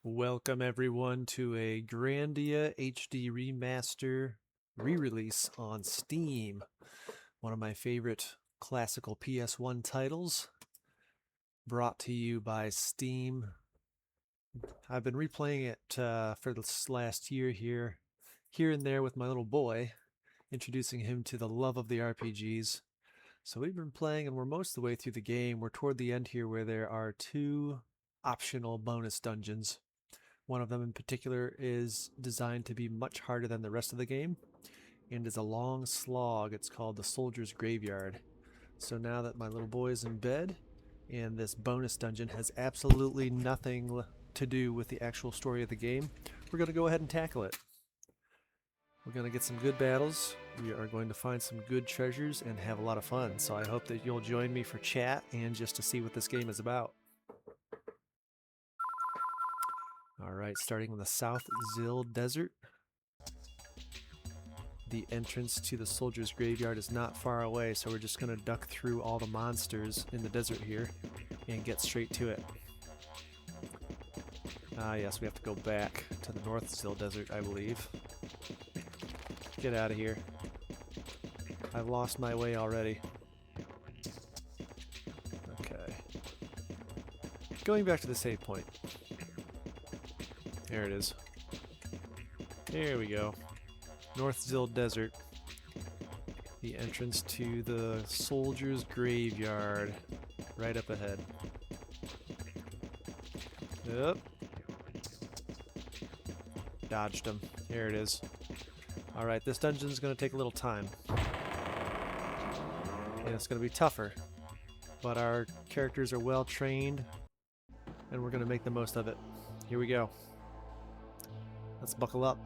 Welcome everyone to a Grandia HD remaster re-release on Steam. One of my favorite classical PS1 titles, brought to you by Steam. I've been replaying it for this last year here and there with my little boy, introducing him to the love of the RPGs. So we've been playing and we're most of the way through the game. We're toward the end here where there are two optional bonus dungeons. One of them in particular is designed to be much harder than the rest of the game and is a long slog. It's called the Soldier's Graveyard. So now that my little boy is in bed and this bonus dungeon has absolutely nothing to do with the actual story of the game, we're going to go ahead and tackle it. We're going to get some good battles, we are going to find some good treasures and have a lot of fun. So I hope that you'll join me for chat and just to see what this game is about. Alright, starting with the South Zil Desert. The entrance to the Soldier's Graveyard is not far away, so we're just going to duck through all the monsters in the desert here and get straight to it. Ah yes, we have to go back to the North Zil Desert, I believe. Get out of here. I've lost my way already. Okay. Going back to the save point. There it is. There we go. North Zil Desert. The entrance to the Soldier's Graveyard. Right up ahead. Yep. Dodged him. Here it is. Alright, this dungeon's going to take a little time. And it's going to be tougher. But our characters are well trained. And we're going to make the most of it. Here we go. Let's buckle up.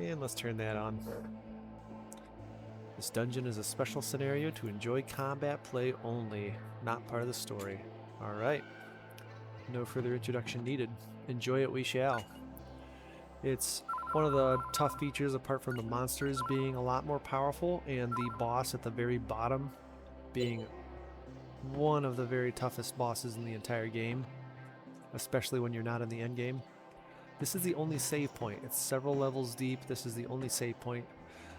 And let's turn that on. This dungeon is a special scenario to enjoy combat play only, not part of the story. Alright. No further introduction needed. Enjoy it we shall. It's one of the tough features, apart from the monsters being a lot more powerful and the boss at the very bottom being one of the very toughest bosses in the entire game, especially when you're not in the end game. This is the only save point. It's several levels deep. This is the only save point.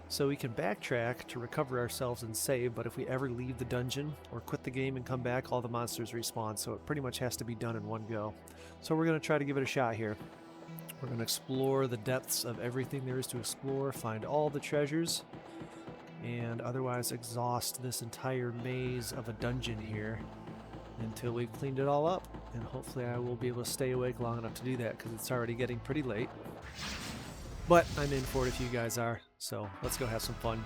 So we can backtrack to recover ourselves and save, but if we ever leave the dungeon or quit the game and come back, all the monsters respawn, so it pretty much has to be done in one go. So we're going to try to give it a shot here. We're going to explore the depths of everything there is to explore, find all the treasures, and otherwise exhaust this entire maze of a dungeon here until we've cleaned it all up. And hopefully I will be able to stay awake long enough to do that, because it's already getting pretty late. But I'm in for it if you guys are, so let's go have some fun.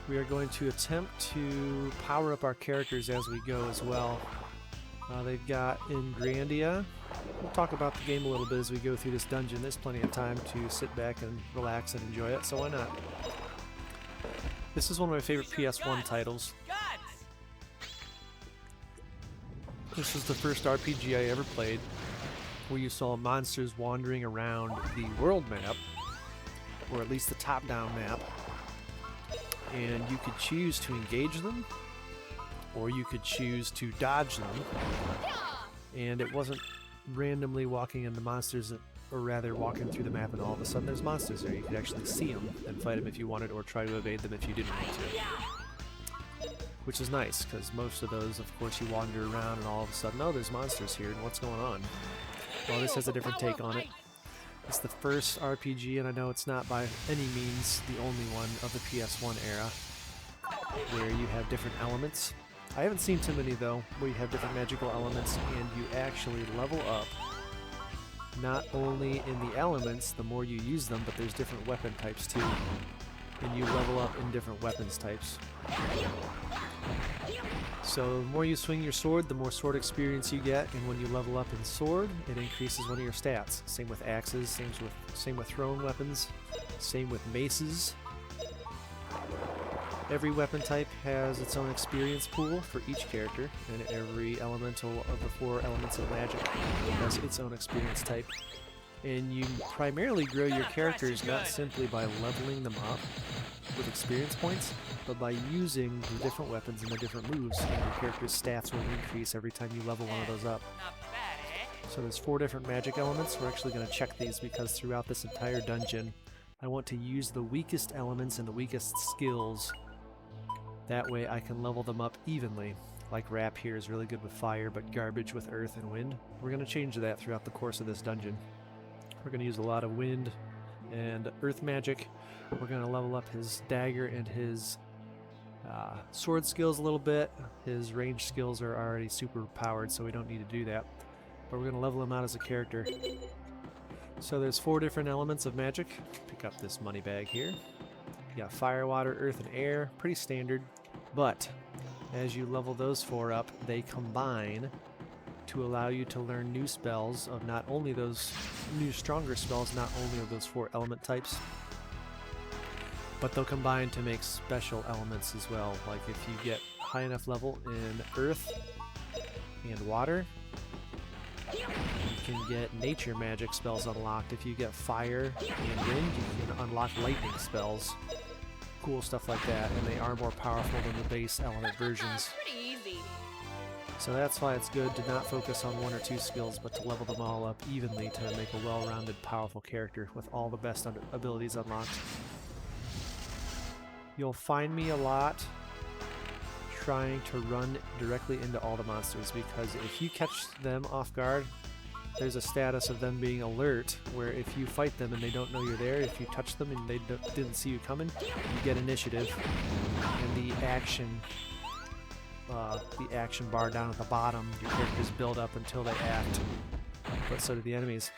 We are going to attempt to power up our characters as we go as well. They've got in Grandia. We'll talk about the game a little bit as we go through this dungeon. There's plenty of time to sit back and relax and enjoy it, so why not? This is one of my favorite PS1 titles. This was the first RPG I ever played where you saw monsters wandering around the world map, or at least the top-down map, and you could choose to engage them, or you could choose to dodge them, and it wasn't randomly walking into monsters, or rather walking through the map and all of a sudden there's monsters there. You could actually see them and fight them if you wanted, or try to evade them if you didn't want to. Which is nice, because most of those, of course, you wander around and all of a sudden, oh, there's monsters here, and what's going on? Well, this has a different take on it. It's the first RPG, and I know it's not by any means the only one of the PS1 era, where you have different elements. I haven't seen too many, though, where you have different magical elements, and you actually level up, not only in the elements, the more you use them, but there's different weapon types, too. And you level up in different weapons types. So the more you swing your sword, the more sword experience you get, and when you level up in sword, it increases one of your stats. Same with axes, same with thrown weapons, same with maces. Every weapon type has its own experience pool for each character, and every elemental of the 4 elements of magic has its own experience type. And you primarily grow your characters not simply by leveling them up with experience points, but by using the different weapons and the different moves, and your character's stats will increase every time you level one of those up. So there's 4 different magic elements. We're actually going to check these because throughout this entire dungeon, I want to use the weakest elements and the weakest skills. That way I can level them up evenly. Like Rap here is really good with fire, but garbage with earth and wind. We're going to change that throughout the course of this dungeon. We're going to use a lot of wind and earth magic. We're going to level up his dagger and his sword skills a little bit. His range skills are already super powered, so we don't need to do that. But we're going to level him out as a character. So there's 4 different elements of magic. Pick up this money bag here. You got fire, water, earth, and air. Pretty standard. But as you level those 4 up, they combine to allow you to learn new spells of not only those new stronger spells, not only of those 4 element types, but they'll combine to make special elements as well. Like if you get high enough level in earth and water, you can get nature magic spells unlocked. If you get fire and wind, you can unlock lightning spells. Cool stuff like that, and they are more powerful than the base element versions. Pretty easy. So that's why it's good to not focus on 1 or 2 skills, but to level them all up evenly to make a well-rounded, powerful character with all the best abilities unlocked. You'll find me a lot trying to run directly into all the monsters, because if you catch them off guard, there's a status of them being alert, where if you fight them and they don't know you're there, if you touch them and they didn't see you coming, you get initiative, and the action bar down at the bottom, your characters build up until they act, but so do the enemies.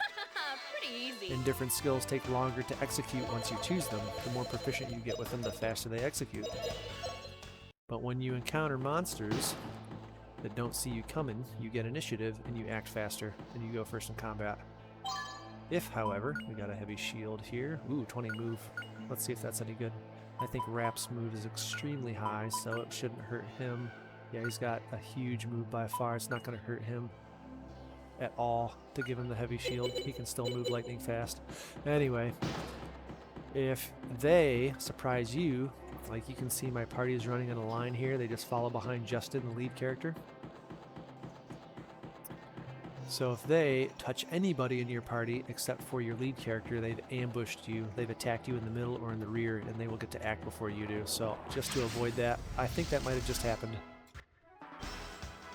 Pretty easy. And different skills take longer to execute once you choose them. The more proficient you get with them, the faster they execute. But when you encounter monsters that don't see you coming, you get initiative and you act faster, and you go first in combat. If, however, we got a heavy shield here. Ooh, 20 move. Let's see if that's any good. I think Rap's move is extremely high, so it shouldn't hurt him. Yeah, he's got a huge move by far. It's not going to hurt him at all to give him the heavy shield. He can still move lightning fast. Anyway, if they surprise you, like you can see my party is running in a line here. They just follow behind Justin, the lead character. So if they touch anybody in your party except for your lead character, they've ambushed you. They've attacked you in the middle or in the rear, and they will get to act before you do. So just to avoid that, I think that might have just happened.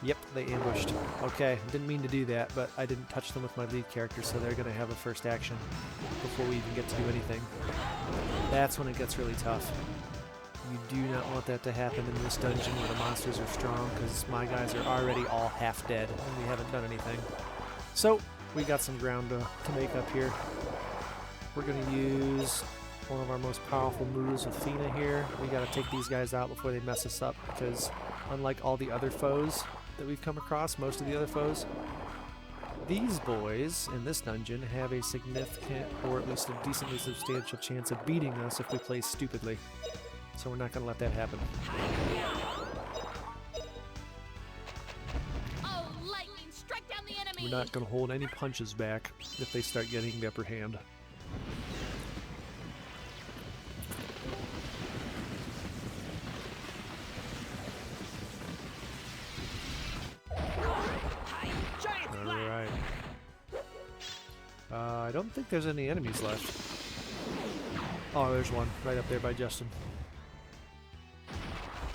Yep, they ambushed. Okay, didn't mean to do that, but I didn't touch them with my lead character, so they're going to have the first action before we even get to do anything. That's when it gets really tough. You do not want that to happen in this dungeon where the monsters are strong, because my guys are already all half dead, and we haven't done anything. So, we got some ground to make up here. We're going to use one of our most powerful moves with Fina here. We got to take these guys out before they mess us up, because unlike all the other foes that we've come across, most of the other foes, these boys in this dungeon have a significant, or at least a decently substantial chance of beating us if we play stupidly. So we're not going to let that happen. Oh, lightning, strike down the enemy. We're not going to hold any punches back if they start getting the upper hand. Alright. I don't think there's any enemies left. Oh, there's one right up there by Justin.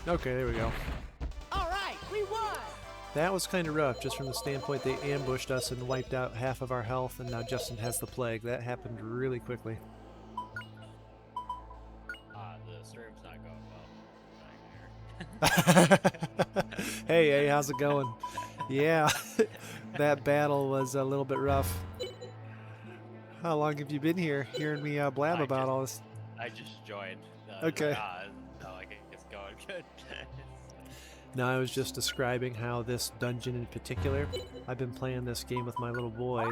Okay, there we go. Alright, we won! That was kind of rough, just from the standpoint they ambushed us and wiped out half of our health, and now Justin has the plague. That happened really quickly. The stream's not going well. Hey, how's it going? Yeah, that battle was a little bit rough. How long have you been here, hearing me blab about all this? I just joined. Okay. So I guess it's going good. No, I was just describing how this dungeon in particular, I've been playing this game with my little boy.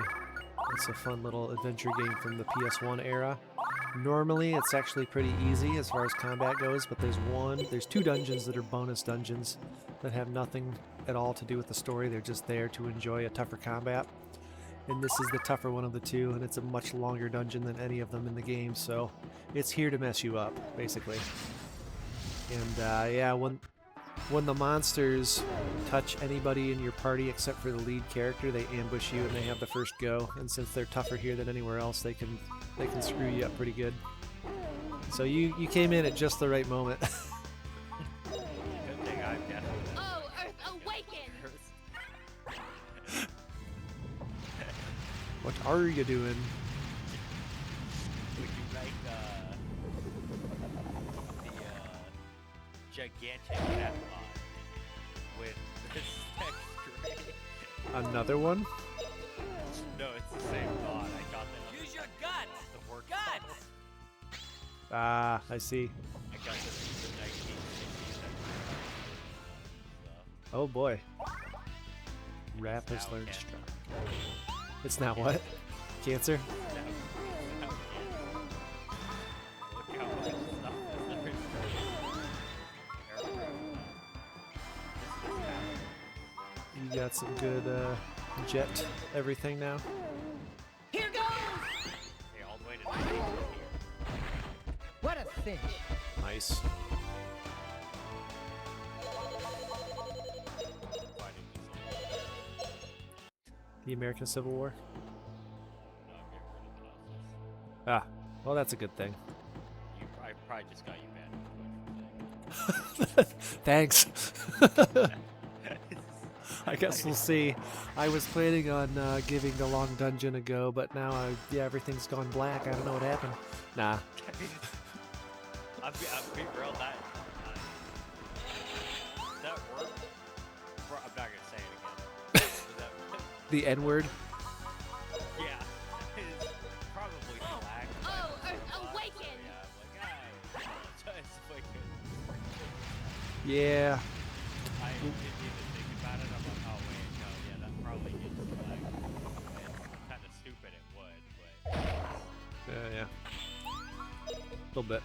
It's a fun little adventure game from the PS1 era. Normally, it's actually pretty easy as far as combat goes, but there's 2 dungeons that are bonus dungeons that have nothing at all to do with the story. They're just there to enjoy a tougher combat. and this is the tougher one of the two, and it's a much longer dungeon than any of them in the game, so it's here to mess you up, basically. And yeah, when the monsters touch anybody in your party except for the lead character, they ambush you and they have the first go. And since they're tougher here than anywhere else, they can screw you up pretty good. So you came in at just the right moment. Good thing I'm definitely. Oh, Earth, awaken! What are you doing? Would you like the gigantic net mod with this next grade? Another one? No, it's the same mod. I got that. Use your guts! The work Guts! Ah, I see. I got this in the 1960s. Oh boy. Rap It's has now learned cancer. strong. It's now what? Cancer? Look how much stuff is there. You got some good jet everything now? Here goes! Okay, all the way to 90 here. What a cinch! Nice. Fighting this The American Civil War? no, I'm getting rid of the Ah, houses. well that's a good thing. I probably just got you banned from Twitch. Thanks. I guess we'll see. I was planning on giving the long dungeon a go, but now yeah, everything's gone black. I don't know what happened. Nah. I'm being real. That word. I'm not gonna say it again. That, The N-word? yeah, is probably flagged. by Oh, the Earth, robot, so awaken! yeah, I'm like, I apologize if I could. Yeah. I didn't even think about it. I'm like, oh wait, no, yeah, that probably gets flagged. It's kind of stupid. It would, but. Yeah. A little bit.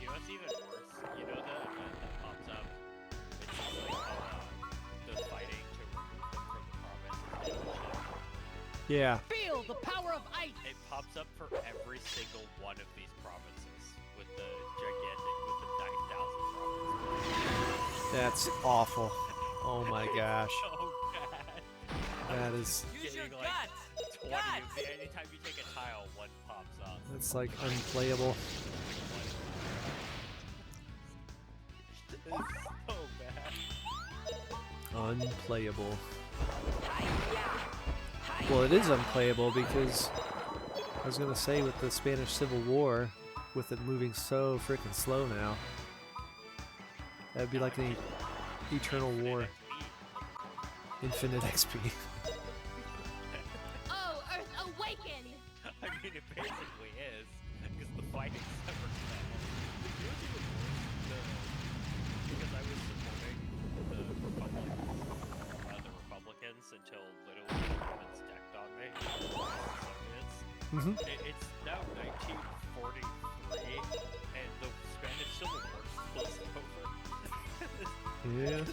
You know what's even worse? You know the event that pops up? It's just like the fighting to remove them from the province. Yeah. Feel the power of ice! It pops up for every single one of these provinces with the gigantic, with the 9,000 provinces. That's awful. Oh my gosh. So bad. That is... Use your Getting, like, guts! 20 Guts! of the, anytime you take a tile, one pops up. That's like unplayable. It's so bad. Unplayable. Well, it is unplayable because I was gonna say with the Spanish Civil War, with it moving so freaking slow now, that'd be like an eternal war. Infinite XP. Oh, Earth, awaken! I mean, it basically is, because the fighting's never done. You know what's even worse? Because I was supporting the Republicans until literally the Germans decked on me. Mm-hmm. It's now 1943, and the Spanish Civil War is close over. Yeah.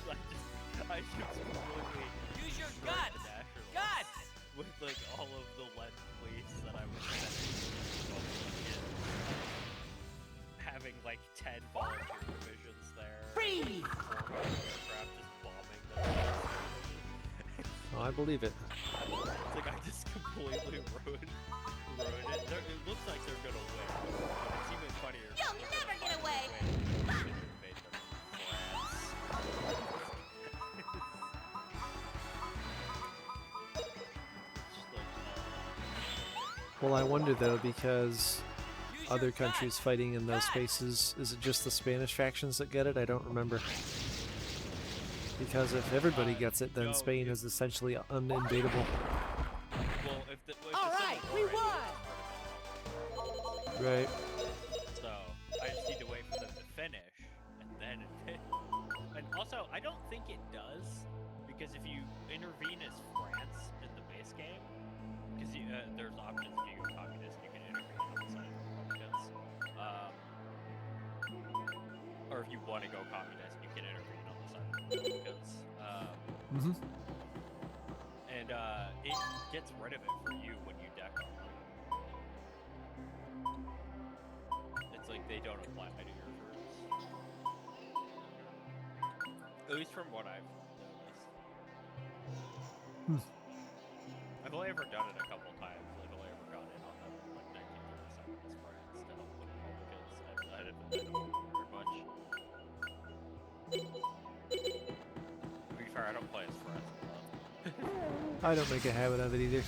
I just completely Use your destroyed guts! the nationalists Guts! with like all of the lead police that I was sending to Republicans, having like 10 volunteer divisions there. Freeze! 4 aircraft just bombing them. Oh, I believe it. It's like I just completely ruined it. It looks like they're gonna win. But it's even funnier. You'll they're never gonna get away! fucking invade them from France. It's just like, Well, I wonder though, because Use other your countries guts! fighting in those Guts! spaces, is it just the Spanish factions that get it? I don't remember. Because if everybody gets it, then no, Spain it- is essentially uninvadable. well, if the All right, Civil we War won! ends, Right. so I just need to wait for them to finish, and then invade. And also, I don't think it does, because if you intervene as France in the base game, because there's options if you go communist, you can intervene on the side of Republicans. Or if you want to go communist, you can intervene on the side of Republicans. Mm-hmm. it gets rid of it for you when you deck on them. It's like they don't apply to your groups. At least from what I've noticed. I've only ever done it a couple times. I've only ever gone in on them like 1937 as friends to help with all the kids. I haven't been very much. To be fair, I don't play as friends a lot. I don't make a habit of it either.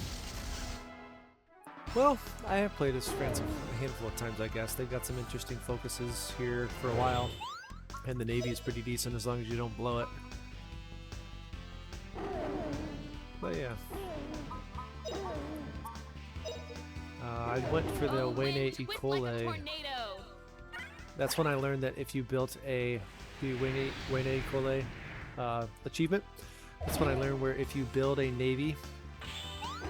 Well, I have played as friends a handful of times, I guess. They've got some interesting focuses here for a while. And the Navy is pretty decent as long as you don't blow it. But yeah. I went for the Wayne E. Cole. That's when I learned that if you built the Wayne E. Cole achievement, that's when I learned where if you build a Navy,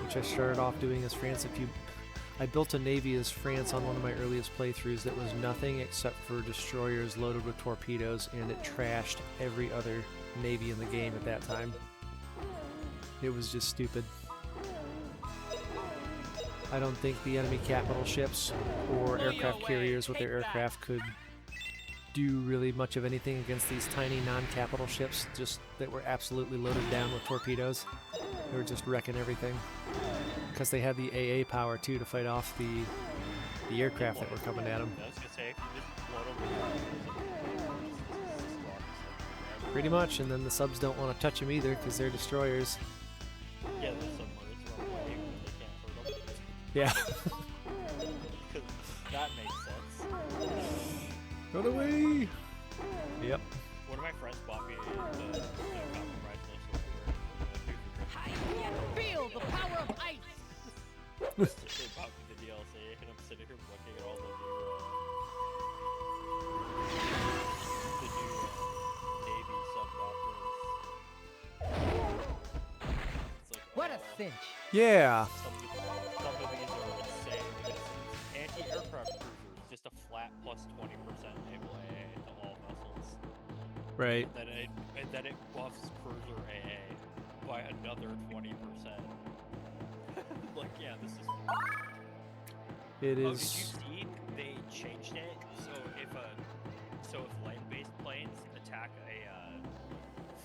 which I started off doing as France, I built a Navy as France on one of my earliest playthroughs that was nothing except for destroyers loaded with torpedoes, and it trashed every other Navy in the game at that time. It was just stupid. I don't think the enemy capital ships or aircraft carriers with their aircraft could do really much of anything against these tiny non-capital ships just that were absolutely loaded down with torpedoes. They were just wrecking everything. Because they had the AA power too to fight off the aircraft that were coming at them. I was gonna say, if you just float over Pretty much, and then the subs don't want to touch them either because they're destroyers. yeah, the submarines run away when they can't hurt them. Yeah. That makes sense. Run away! Yep. One of my friends bought me the compromise missile Feel the power of ice. they bought me the DLC, and I'm sitting here looking at all the new Navy sub-doctrines. It's like, What a oh, cinch. Yeah. some of these are insane. It's anti-aircraft cruisers, just a flat plus 20% naval AA to all vessels. Right. And then it buffs cruiser AA by another 20%. Like, yeah, this is. It Oh, did you is. see they changed it? So if land-based planes attack a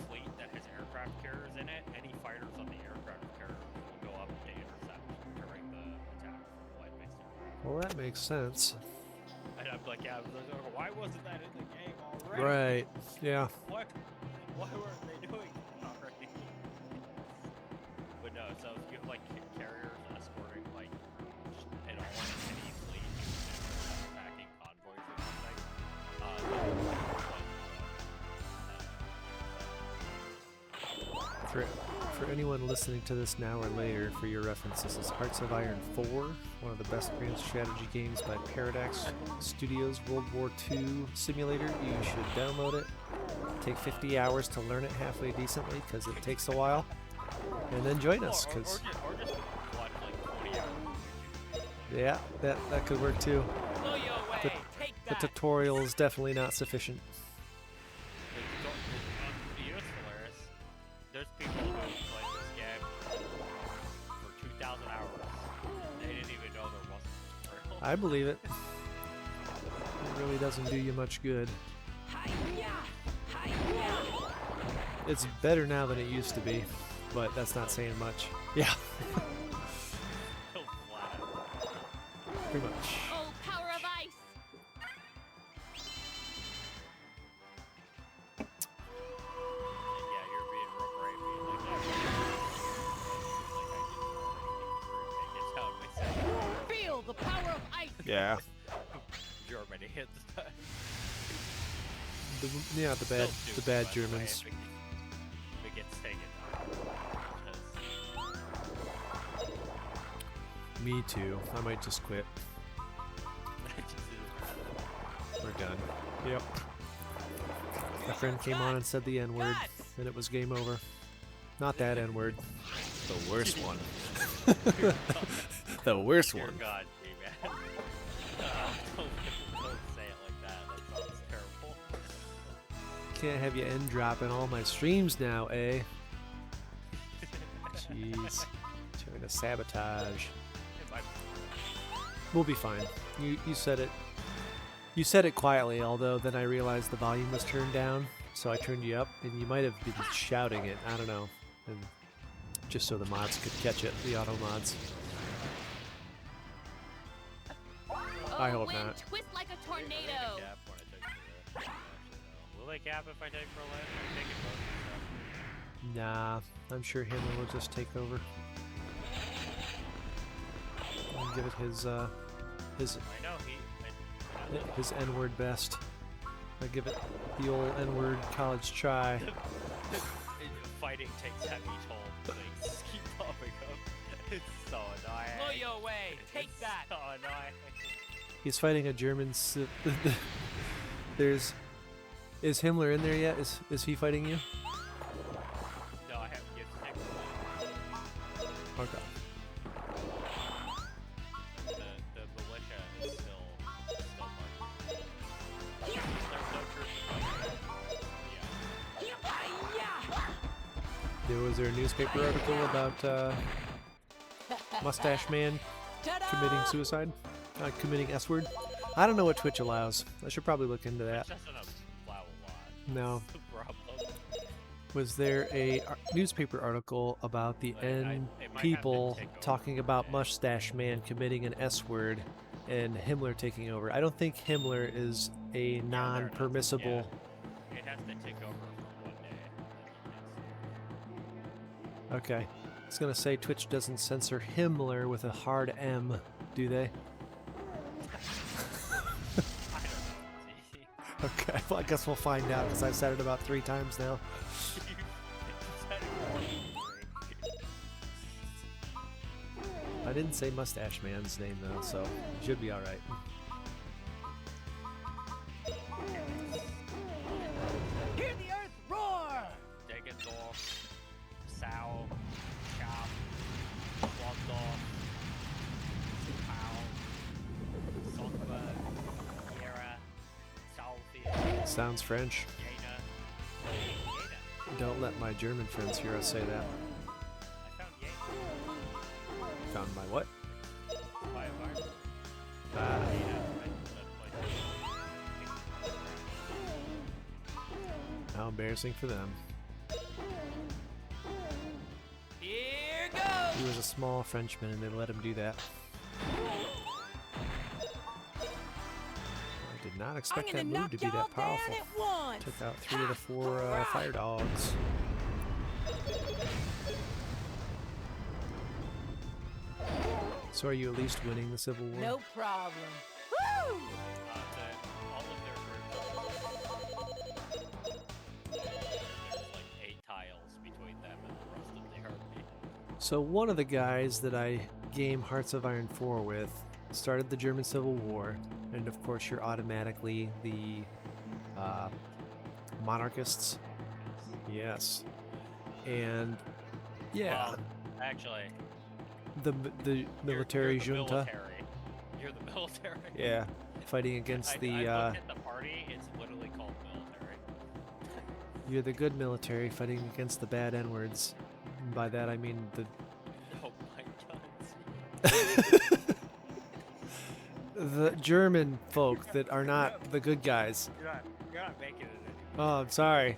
fleet that has aircraft carriers in it, any fighters on the aircraft carriers will go up to intercept during the attack from the land-based aircraft. Well, that makes sense. And I'm like, yeah, I was like, why wasn't that in the game already? Right. Yeah. Why weren't they doing it already? But no, so if you have like carriers escorting like an all any fleet attacking convoys or something, For anyone listening to this now or later, for your reference, this is Hearts of Iron 4, one of the best grand strategy games by Paradox Studios World War II simulator. You should download it. Take 50 hours to learn it halfway decently, because it takes a while. And then join us, because or just watch like 20 hours. yeah, that could work too. Blow you away. The- Take The that. tutorial is definitely not sufficient. You know what's hilarious? There's people who have played this game for 2,000 hours. They didn't even know there wasn't a tutorial. I believe it. It really doesn't do you much good. It's better now than it used to be, but that's not saying much. Yeah, So flat. pretty much. Oh, power of ice. Yeah, you're being real brave being like that. Like I didn't myself. Feel the power of ice. Yeah. Germany hit the time. The bad Germans. If it gets taken down. Me too. I might just quit. We're done. Yep. My friend came on and said the N-word, and it was game over. Not that N-word. The worst one. The worst Dear one. God, man. Don't say it like that. That sounds terrible. Can't have you end dropping all my streams now, eh? Jeez. Trying to sabotage. It might We'll be fine. You said it. You said it quietly, although then I realized the volume was turned down, so I turned you up, and you might have been shouting it. I don't know, and just so the mods could catch it, the auto mods. I hope wind, not. twist like a Will they tornado. cap when I take for the Will they cap if I take for a land? I'm taking both and Nah, I'm sure Himmler will just take over. And give it his stuff. I know his N-word best. I give it the old N-word college try. Fighting takes heavy toll. Things just keep popping up. It's so annoying. Blow your way. Take It's that. so annoying. He's fighting a German. Is Himmler in there yet? Is he fighting you? No, I haven't yet to take the Okay. The militia is still marching. There's no troops. Yeah. Was there a newspaper article about Mustache Man committing suicide? Committing S-word? I don't know what Twitch allows. I should probably look into that. It doesn't allow a lot. No. That's the problem. Was there a newspaper article about the Like, N it might have to people take over talking from about there. Mustache Man committing an S-word and Himmler taking over? I don't think Himmler is a non-permissible... Yeah. It has to take over for one day. Okay. I was gonna say Twitch doesn't censor Himmler with a hard M, do they? I don't know. Okay, well I guess we'll find out because I've said it about 3 times now. I didn't say Mustache Man's name though, so it should be alright. Hear the earth roar. Degendorf, Sow, Chop, Waldorf, Pow, Songbird, Yera, Salfield, Sounds French. Yena. Yena. Don't let my German friends hear us say that. I found Yena. Found my what? By a bar. Ah, how embarrassing for them. Here goes. He was a small Frenchman and they let him do that. I did not expect that move to be that powerful. Took out 3 of the 4 fire dogs. So are you at least winning the Civil War? No problem. Woo! All of their groups, there's like 8 tiles between them and the rest of the army. So one of the guys that I game Hearts of Iron 4 with started the German Civil War, and of course you're automatically the monarchists. Yes. And yeah, Well, actually, the military you're the junta. military. You're the military. Yeah, fighting against I the looked at the party, it's literally called military. you're the good military fighting against the bad N-words. And by that I mean the Oh my god. the German folk that are not the good guys. You're not making it Oh, I'm sorry.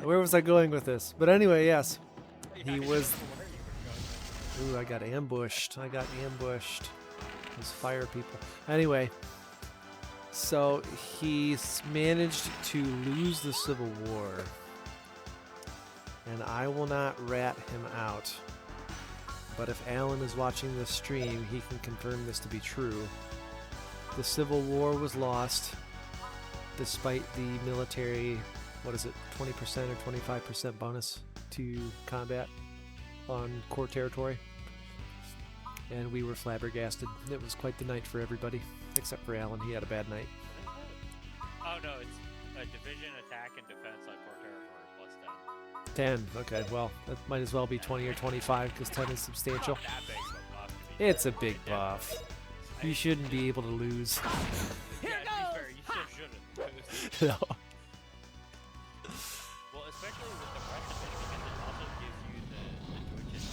Where was I going with this? But anyway, yes. anymore. He was... Ooh, I got ambushed. Those fire people. Anyway, so he's managed to lose the Civil War. And I will not rat him out. But if Alan is watching this stream, he can confirm this to be true. The Civil War was lost despite the military, what is it, 20% or 25% bonus to combat on core territory. And we were flabbergasted. It was quite the night for everybody, except for Alan. He had a bad night. Oh no, it's a division attack and defense on core territory plus 10. 10. Okay, well, that might as well be 20 or 25 because 10 is substantial. Not that big of a buff, to be It's a fair. big buff. You shouldn't be able to lose. Here Yeah, to be goes. fair, you still shouldn't lose. No. Well, especially with the Russian thing, because it also gives you the Deutsches.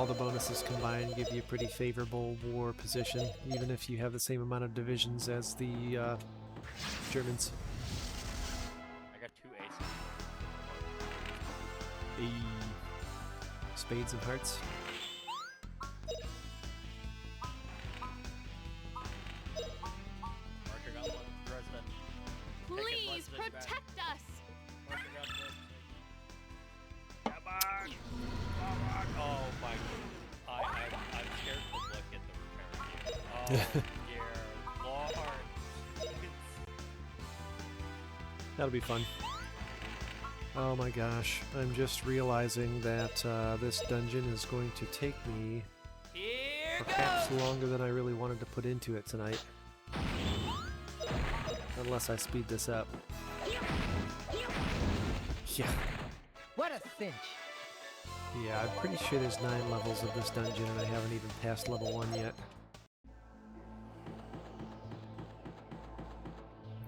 all the bonuses combined give you a pretty favorable war position, even if you have the same amount of divisions as the Germans. I got 2 aces. Spades and hearts. Marching on Dresden. Please protect us. Marching on Dresden. Come on! Come on! Oh my god. I'm scared to look at the repair queue. Oh dear lord. That'll be fun. Oh my gosh, I'm just realizing that this dungeon is going to take me Here perhaps goes. longer than I really wanted to put into it tonight. Unless I speed this up. Yeah. What a cinch. Yeah, I'm pretty sure there's 9 levels of this dungeon and I haven't even passed level 1 yet.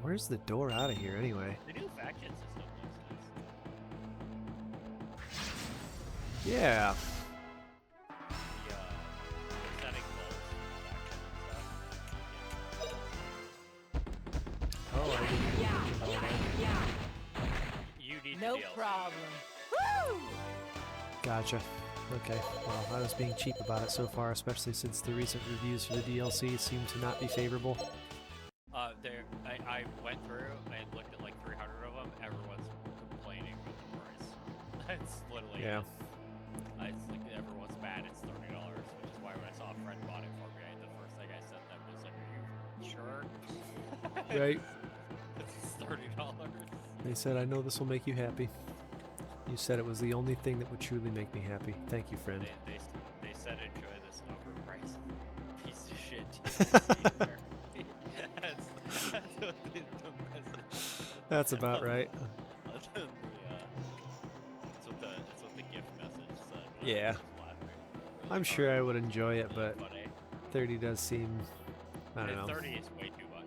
Where's the door out of here anyway? The new faction system looks nice. Yeah. The setting goals for faction and stuff. Oh, I didn't even think about that. You need No the DLC. problem. Woo! Gotcha. Okay, well, I was being cheap about it so far, especially since the recent reviews for the DLC seem to not be favorable. I went through and looked at like 300 of them. Everyone's complaining about the price. It's literally Yeah. It's like everyone's mad. It's $30, which is why when I saw a friend bought it for me, the first thing I said that was like, "Are you sure?" Right. It's $30. They said, I know this will make you happy. You said it was the only thing that would truly make me happy. Thank you, friend. They said enjoy this overpriced piece of shit. That's what the message. That's about right. That's what the gift message said. Yeah. I was just laughing. I'm sure I would enjoy it, but Funny. 30 does seem... I don't And know. 30 is way too much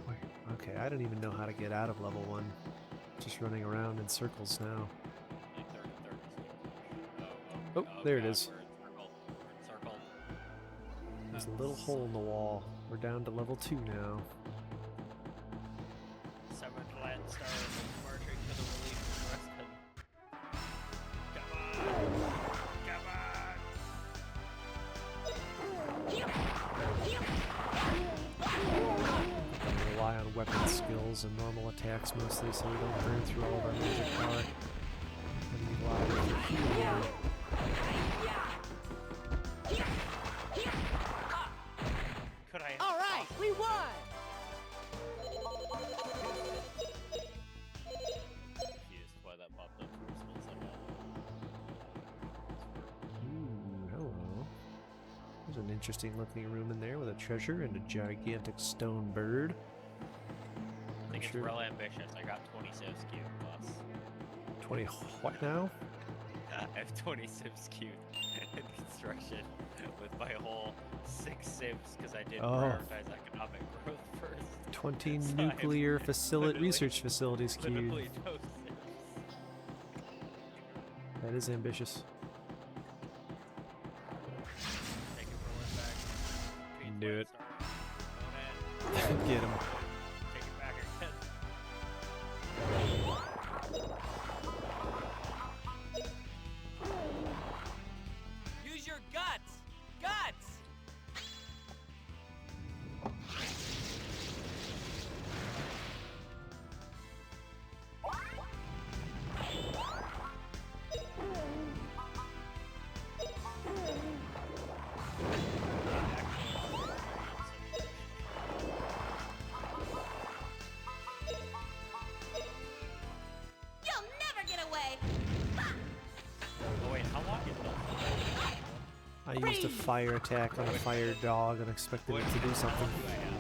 for it. Okay, I don't even know how to get out of level 1. Just running around in circles now. Like 30 is too much. Oh, there it God, is. We're in circle. There's a little hole in the wall. We're down to level 2 now. 7th Landstar marching to the relief of Preston. Come on! Come on! Rely on weapon skills and normal attacks mostly so we don't burn through all of our magic power. And rely on healing. Could I? All right, we won. Confused why that popped up for a split second. Ooh, hello. There's an interesting looking room in there with a treasure and a gigantic stone bird. I think it's real ambitious. I got 20 civs queued plus. 20 what now? I have 20 civs queued in construction with my whole 6 civs because I did Oh. prioritize economic growth first. 20 So I have nuclear literally- research facilities queued. Literally no civs. That is ambitious. Take it for back. Pete Do it. Landstar. Going in. Get him. Take it back again. Use your guts. Guts. You'll never get away. Oh wait, how long is that? I used a fire attack on a fire dog and expected it to do something. Do I have?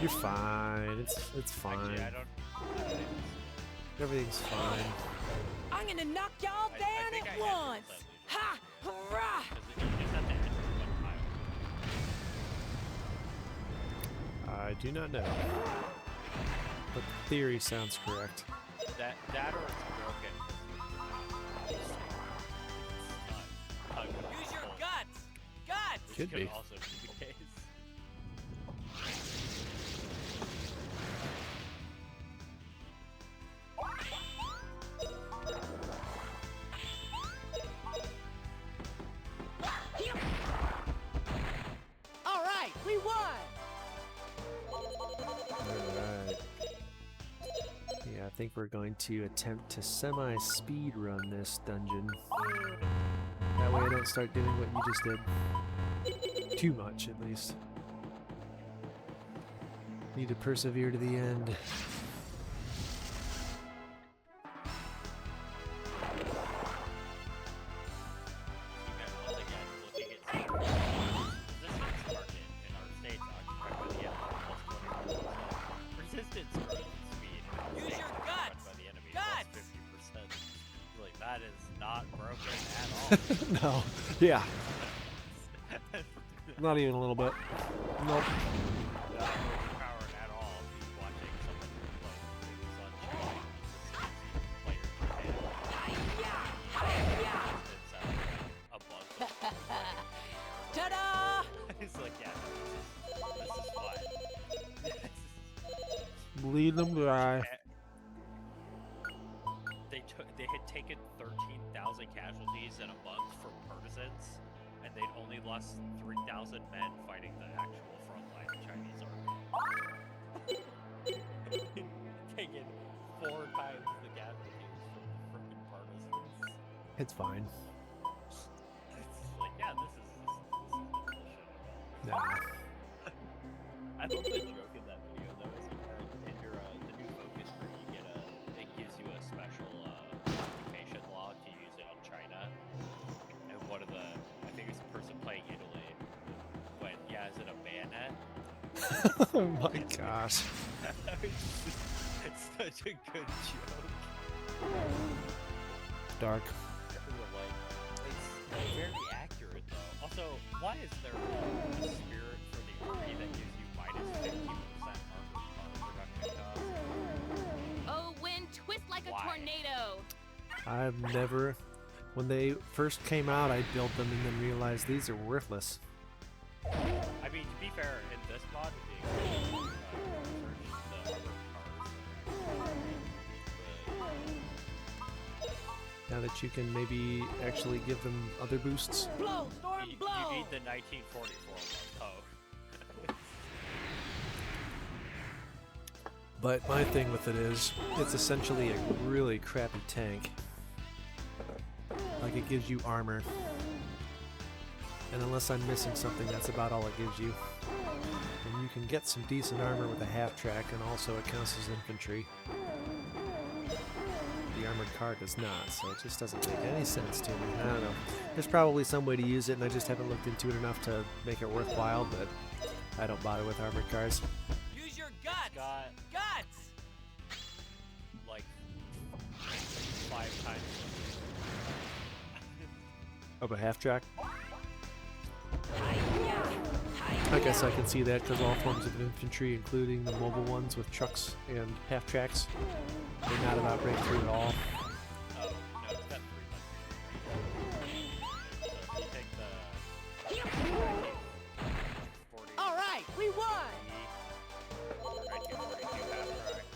You're fine. It's fine. Actually, I don't. Everything's fine. I'm gonna knock y'all I down think I at had once. to Ha! Hurrah! Because you just have to enter one tile. I do not know. But the theory sounds correct. That or it's broken. Could be. also be the case. All right, we won. Alright. Yeah, I think we're going to attempt to semi-speed run this dungeon. That way I don't start doing what you just did. Too much, at least. Need to persevere to the end. Resistance growth speed. Use your guts. By the enemy Guts. plus 50%. Like that is not broken at all. No. Yeah. Not even a little bit. Nope. Not overpowered at all. Watching someone play a bug. Ta-da! It's like, yeah, this is fine. Bleed them dry. They had taken 13,000 casualties in a month from partisans, and they'd only lost 3,000 men fighting the actual frontline Chinese army. Taking 4 times the casualties from the freaking partisans. It's fine. It's like, yeah, this is bullshit. Nah. I love the joke in that video though. Is in your the new focus tree, you get it gives you a special occupation log to use it on China. And one of the, I think it's the person playing Italy, went, yeah, is it a bayonet? Oh my gosh. It's such a good joke. Dark. It's very accurate though. Also, why is there a spirit for the army that gives you minus 50% armor production cost? Oh, wind, twist like a Why? tornado. I've never... When they first came out, I built them and then realized these are worthless. I mean, to be fair, in this mod, the armored Now that you can maybe actually give them other boosts. Blow, storm, you blow. need the 1944 one. Oh. But my thing with it is, it's essentially a really crappy tank. Like, it gives you armor. And unless I'm missing something, that's about all it gives you. And you can get some decent armor with a half-track, and also it counts as infantry. The armored car does not, so it just doesn't make any sense to me. I don't know. There's probably some way to use it, and I just haven't looked into it enough to make it worthwhile, but I don't bother with armored cars. Use your guts. Got Guts. like 5 times. Of a half-track? I guess I can see that, because all forms of infantry, including the mobile ones with trucks and half-tracks, they're not about breakthrough at all. Oh, no, it's got 3 times. So if you take the 40, All right, we won. 1942 half-track,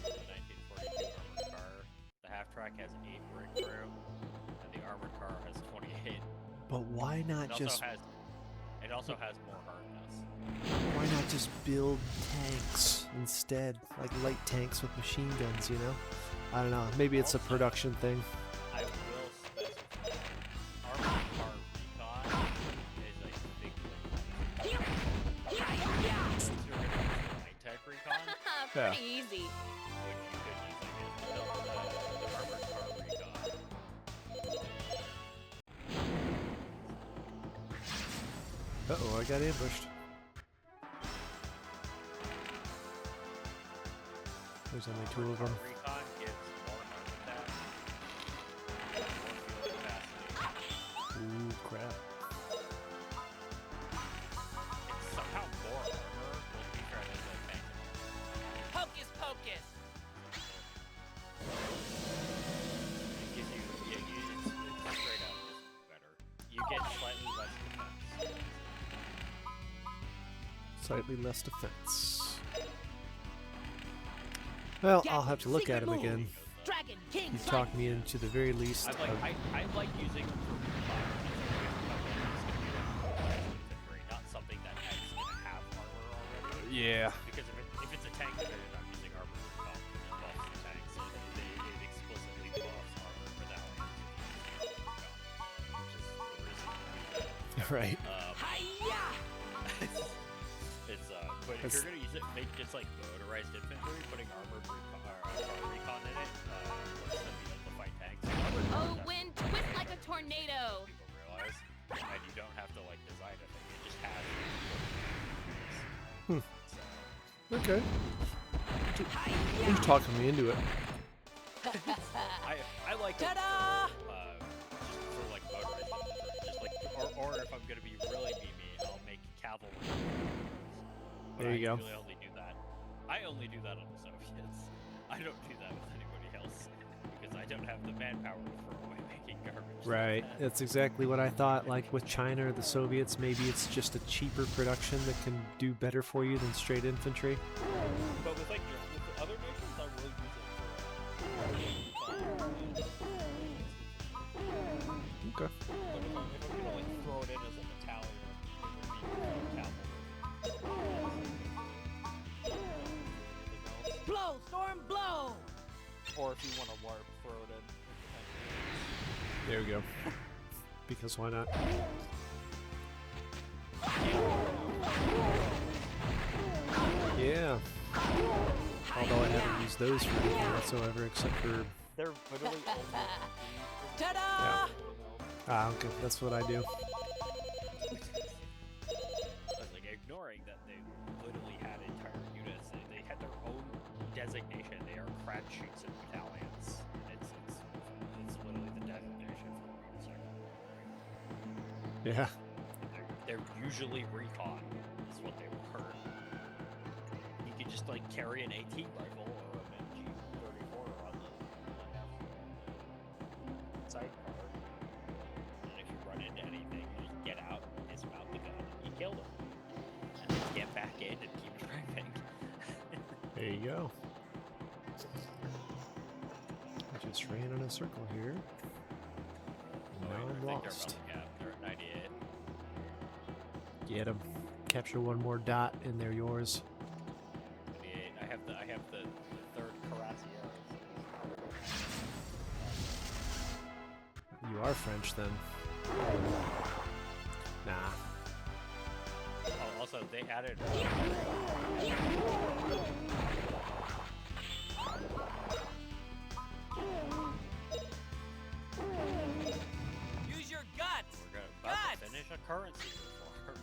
the 1942 armored car. The half-track has 8 breakthrough, and the armored car has 28. But why not just... It also has more hardness. Why not just build tanks instead? Like light tanks with machine guns, you know? I don't know. Maybe it's a production thing. I will specify armored car recon is a big thing. Since you're going to use the light tech recon, Yeah. Pretty easy. which you could use, I guess, the armored car recon. Uh-oh, I got ambushed. There's only 2 of them. Recon gives more heart attack and more fuel capacity. Ooh, crap. It's somehow more armor. We'll be trying to tank. Hocus pocus. It gives you, it's straight up just better. You get slightly less defense. Slightly less defense. Well, I'll have to look at him again. Dragon King. You talked me into the very least of... I like using them for not something that is going to have armor already. Yeah. Because if it's a tank division, I'm using armor recon because it buffs the tank, so it explicitly buffs armor without it. Which is the reason we do that. Right. But if you're gonna use it, make just like motorized infantry, putting armor recon in it, lets them be able to fight tanks. Oh, wind, twist like a tornado. People realize, and you don't have to like design it. It just has. Okay. You're talking me into it. I like it for, just for like motorized infantry, just like, or if I'm gonna be really memey, I'll make cavalry. There you go. I only do that on the Soviets. I don't do that with anybody else because I don't have the manpower to throw away making garbage. Right. That's exactly what I thought. Like with China or the Soviets, maybe it's just a cheaper production that can do better for you than straight infantry. But with like with other nations, I will use it for. Okay. But if I'm gonna like throw it in as a battalion, it would be cavalry. Blow, storm, blow! Or if you want to warp, throw it in. There we go. Because why not? Yeah. Although I haven't used those for anything whatsoever except for... They're literally Ta-da! Yeah. Ah, okay. That's what I do. like ignoring that they literally had entire units. They had their own designation. They are crab shoots and battalions. It's literally the designation for a second. Yeah. They're usually recon. Is what they were. You could just like carry an AT rifle or an MG34 on the sidecar, and if you run into anything, you just get out, dismount the gun, and you kill them, and then get back in and keep driving. There you go. I just ran in a circle here. Now I'm lost. They're at 98. Get them. Capture one more dot and they're yours. 98. I have the third Cuirassiers. You are French then. Nah. Oh, also they added. Use your guts! We're about to finish a currency reform.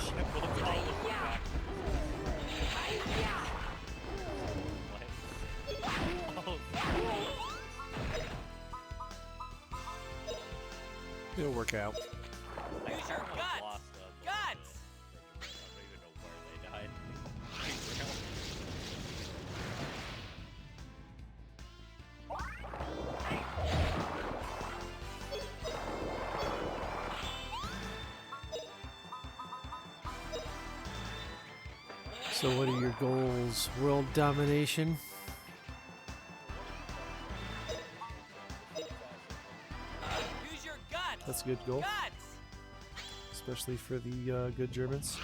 Shit, will it all this back? It'll work out. Use your guts! Guts! I don't even know where they died. So what are your goals? World domination? Use your guts! That's a good goal. Guts! Especially for the good Germans.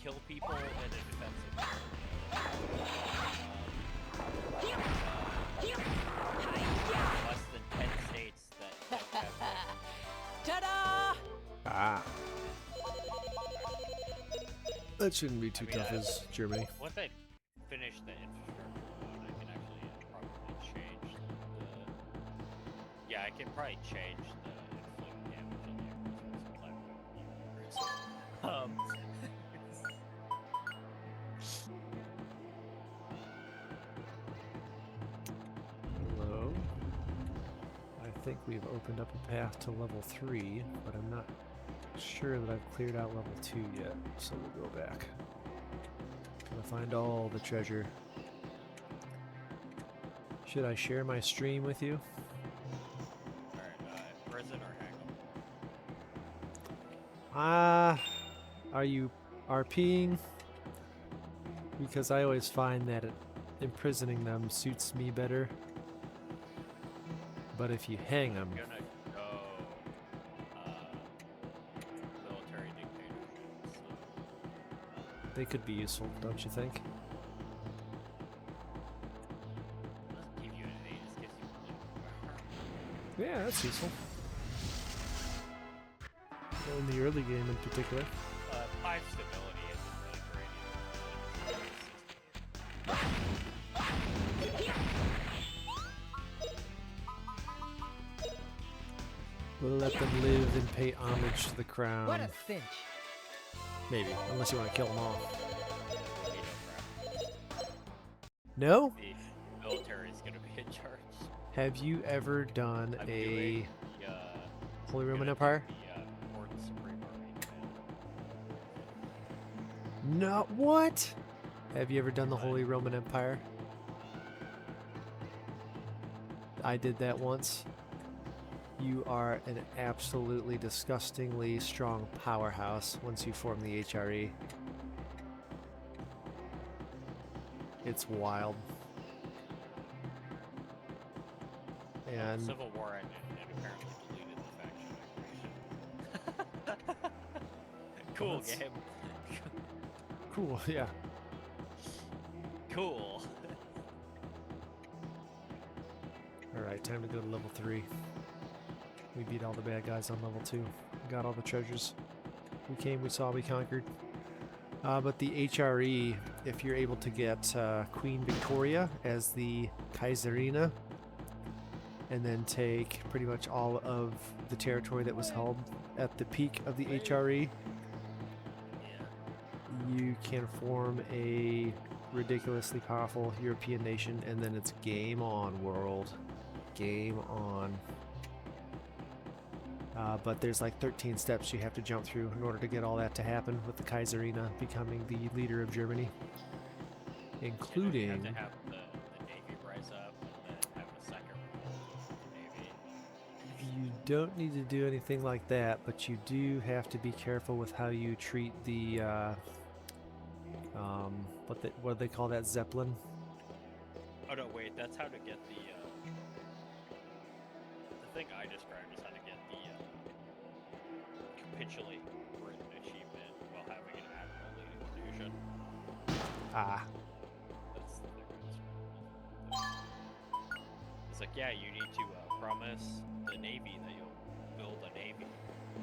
Kill people in a defensive mode. Less than 10 states that don't have that. Ta-da! Ah. That shouldn't be too I mean, tough as Germany. Once I finish the infrastructure mode, I can actually probably change the... Yeah, I can probably change the inflict damage on the Hello. I think we've opened up a path to level 3, but I'm not sure that I've cleared out level 2 yet, so we'll go back. Gonna find all the treasure. Should I share my stream with you? Alright, prison or hang 'em? Are you RPing? Because I always find that imprisoning them suits me better. But if you hang them, I'm gonna go military dictatorships. they could be useful, don't you think? Doesn't give you anything, it just gives you political power. Yeah, that's useful. In the early game in particular. 5 stability isn't really great either. We'll let them live and pay homage to the crown. What a cinch. Maybe, unless you want to kill them all. You know, crap. No? The military is gonna be in charge. Have you ever done I'm a doing the, Holy Roman gonna do Empire? The Fourth Supreme Army command. No, what? Have you ever done the Holy Roman Empire? I did that once. You are an absolutely disgustingly strong powerhouse once you form the HRE. It's wild. And Civil War ended and apparently deleted the faction. Cool That's- game. cool, yeah. Cool. Alright, time to go to level 3. We beat all the bad guys on level 2. Got all the treasures. We came, we saw, we conquered. But the HRE, if you're able to get Queen Victoria as the Kaiserina, and then take pretty much all of the territory that was held at the peak of the HRE, you can form a ridiculously powerful European nation, and then it's game on, world. Game on. But there's like 13 steps you have to jump through in order to get all that to happen, with the Kaiserina becoming the leader of Germany. Including... You have to have the Navy rise up and then have a second Navy. You don't need to do anything like that, but you do have to be careful with how you treat the, what do they call that, Zeppelin? Oh no, wait, that's how to get the thing I described is how to get the capitulate Britain achievement while having an admiral leading the nation. Ah. That's the thing I described. It's like, yeah, you need to promise the Navy that you'll build a Navy,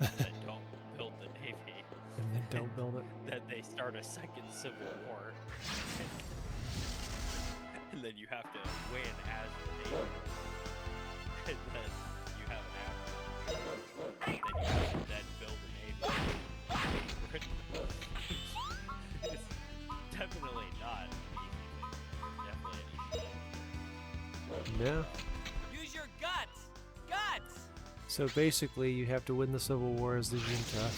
and then don't build the Navy. And then don't build it. Then they start a second civil war. And then you have to win as the Navy. And then you have an admiral. And then you have to then build a Navy. It's definitely not an easy thing. Definitely an easy thing. Yeah. Use your guts! Guts! So basically, you have to win the Civil War as the junta.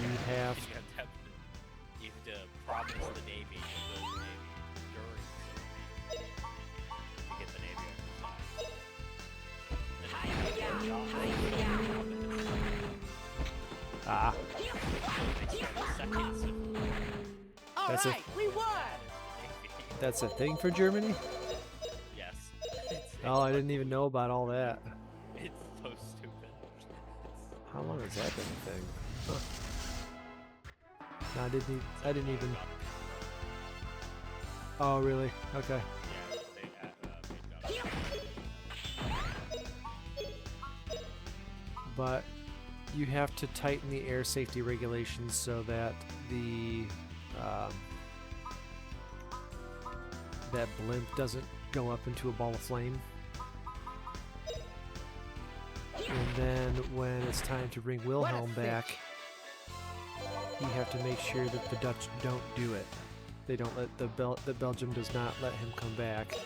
You have... You have to promise the Navy to build the Navy during to get the Navy on your side. Ah. All That's right, we won. That's a thing for Germany? Yes. Oh, I didn't even know about all that. It's so stupid. How long has that been a thing? Huh. No, I didn't even... Oh, really? Okay. But you have to tighten the air safety regulations so that the that blimp doesn't go up into a ball of flame. And then when it's time to bring Wilhelm back, you have to make sure that the Dutch don't do it. They don't let that Belgium does not let him come back,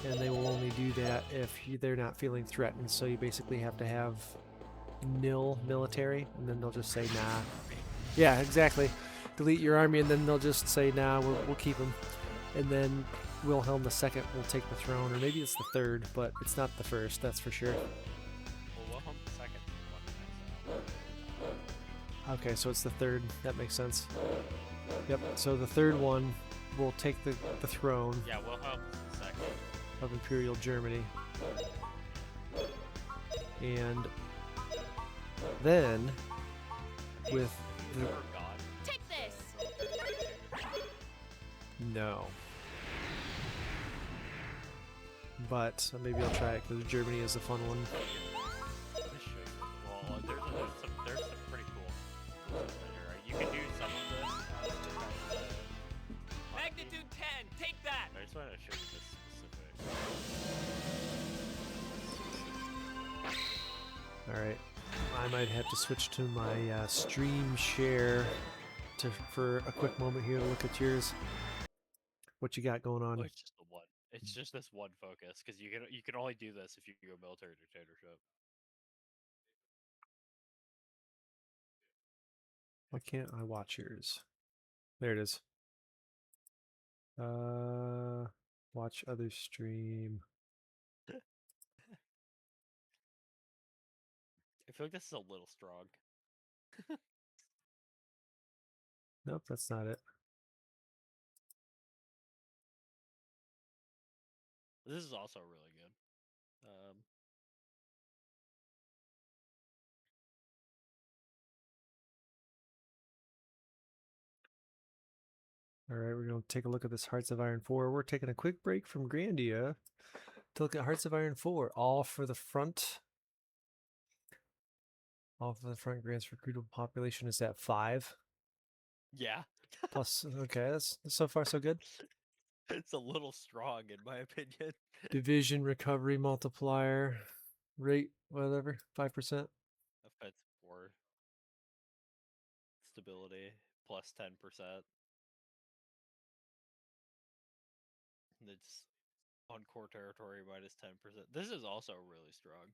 and they will only do that if they're not feeling threatened. So you basically have to have nil military, and then they'll just say nah. Yeah, exactly. Delete your army, and then they'll just say nah. We'll keep them. And then Wilhelm II will take the throne, or maybe it's the third, but it's not the first, that's for sure. Well, Wilhelm II is the one in exile. Okay, so it's the third. That makes sense. Yep, so the third one will take the throne Yeah, Wilhelm II. of Imperial Germany. And then, with the... For God. Take this. No. But maybe I'll try it, because Germany is a fun one. This should- Well, there's some pretty cool stuff in here, right? You can do some of this. Magnitude 10, take that! I just want to show you this specific. Alright. I might have to switch to my stream share for a quick moment here to look at yours. What you got going on? Oh, it's just the one. It's just this one focus, because you can only do this if you go military dictatorship. Why can't I watch yours? There it is. Watch other stream. I feel like this is a little strong. Nope, that's not it. This is also really good. Alright, we're going to take a look at this Hearts of Iron 4. We're taking a quick break from Grandia to look at Hearts of Iron 4. All for the front. All for the front grants recruitable population is at 5. Yeah. Plus, okay, that's so far so good. It's a little strong in my opinion. Division recovery multiplier rate, whatever, 5%. Offense 4. Stability plus 10%. It's on core territory minus 10%. This is also really strong.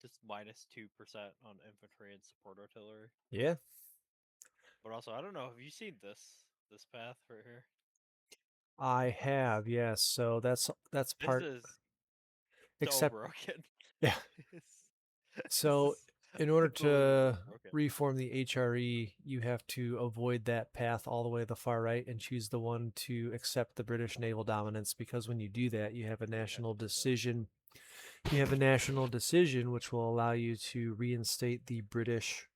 Just minus 2% on infantry and support artillery. Yeah. But also, I don't know. Have you seen this path right here? I have, yes. So that's part. This is so Except, broken. yeah. So in order to unbelievably broken. reform the HRE, you have to avoid that path all the way to the far right and choose the one to accept the British naval dominance, because when you do that, you have a national decision. You have a national decision which will allow you to reinstate the British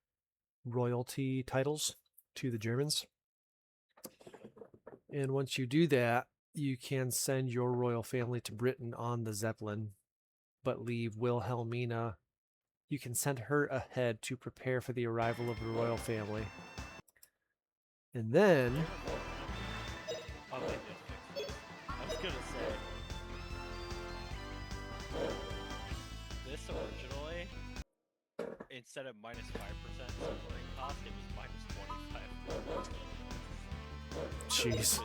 royalty titles to the Germans. And once you do that, you can send your royal family to Britain on the Zeppelin, but leave Wilhelmina. You can send her ahead to prepare for the arrival of the royal family. And then... Oh, they did fix this. I was gonna say, this originally, instead of minus 5% supporting cost, it was minus 25%. Jeez. Which is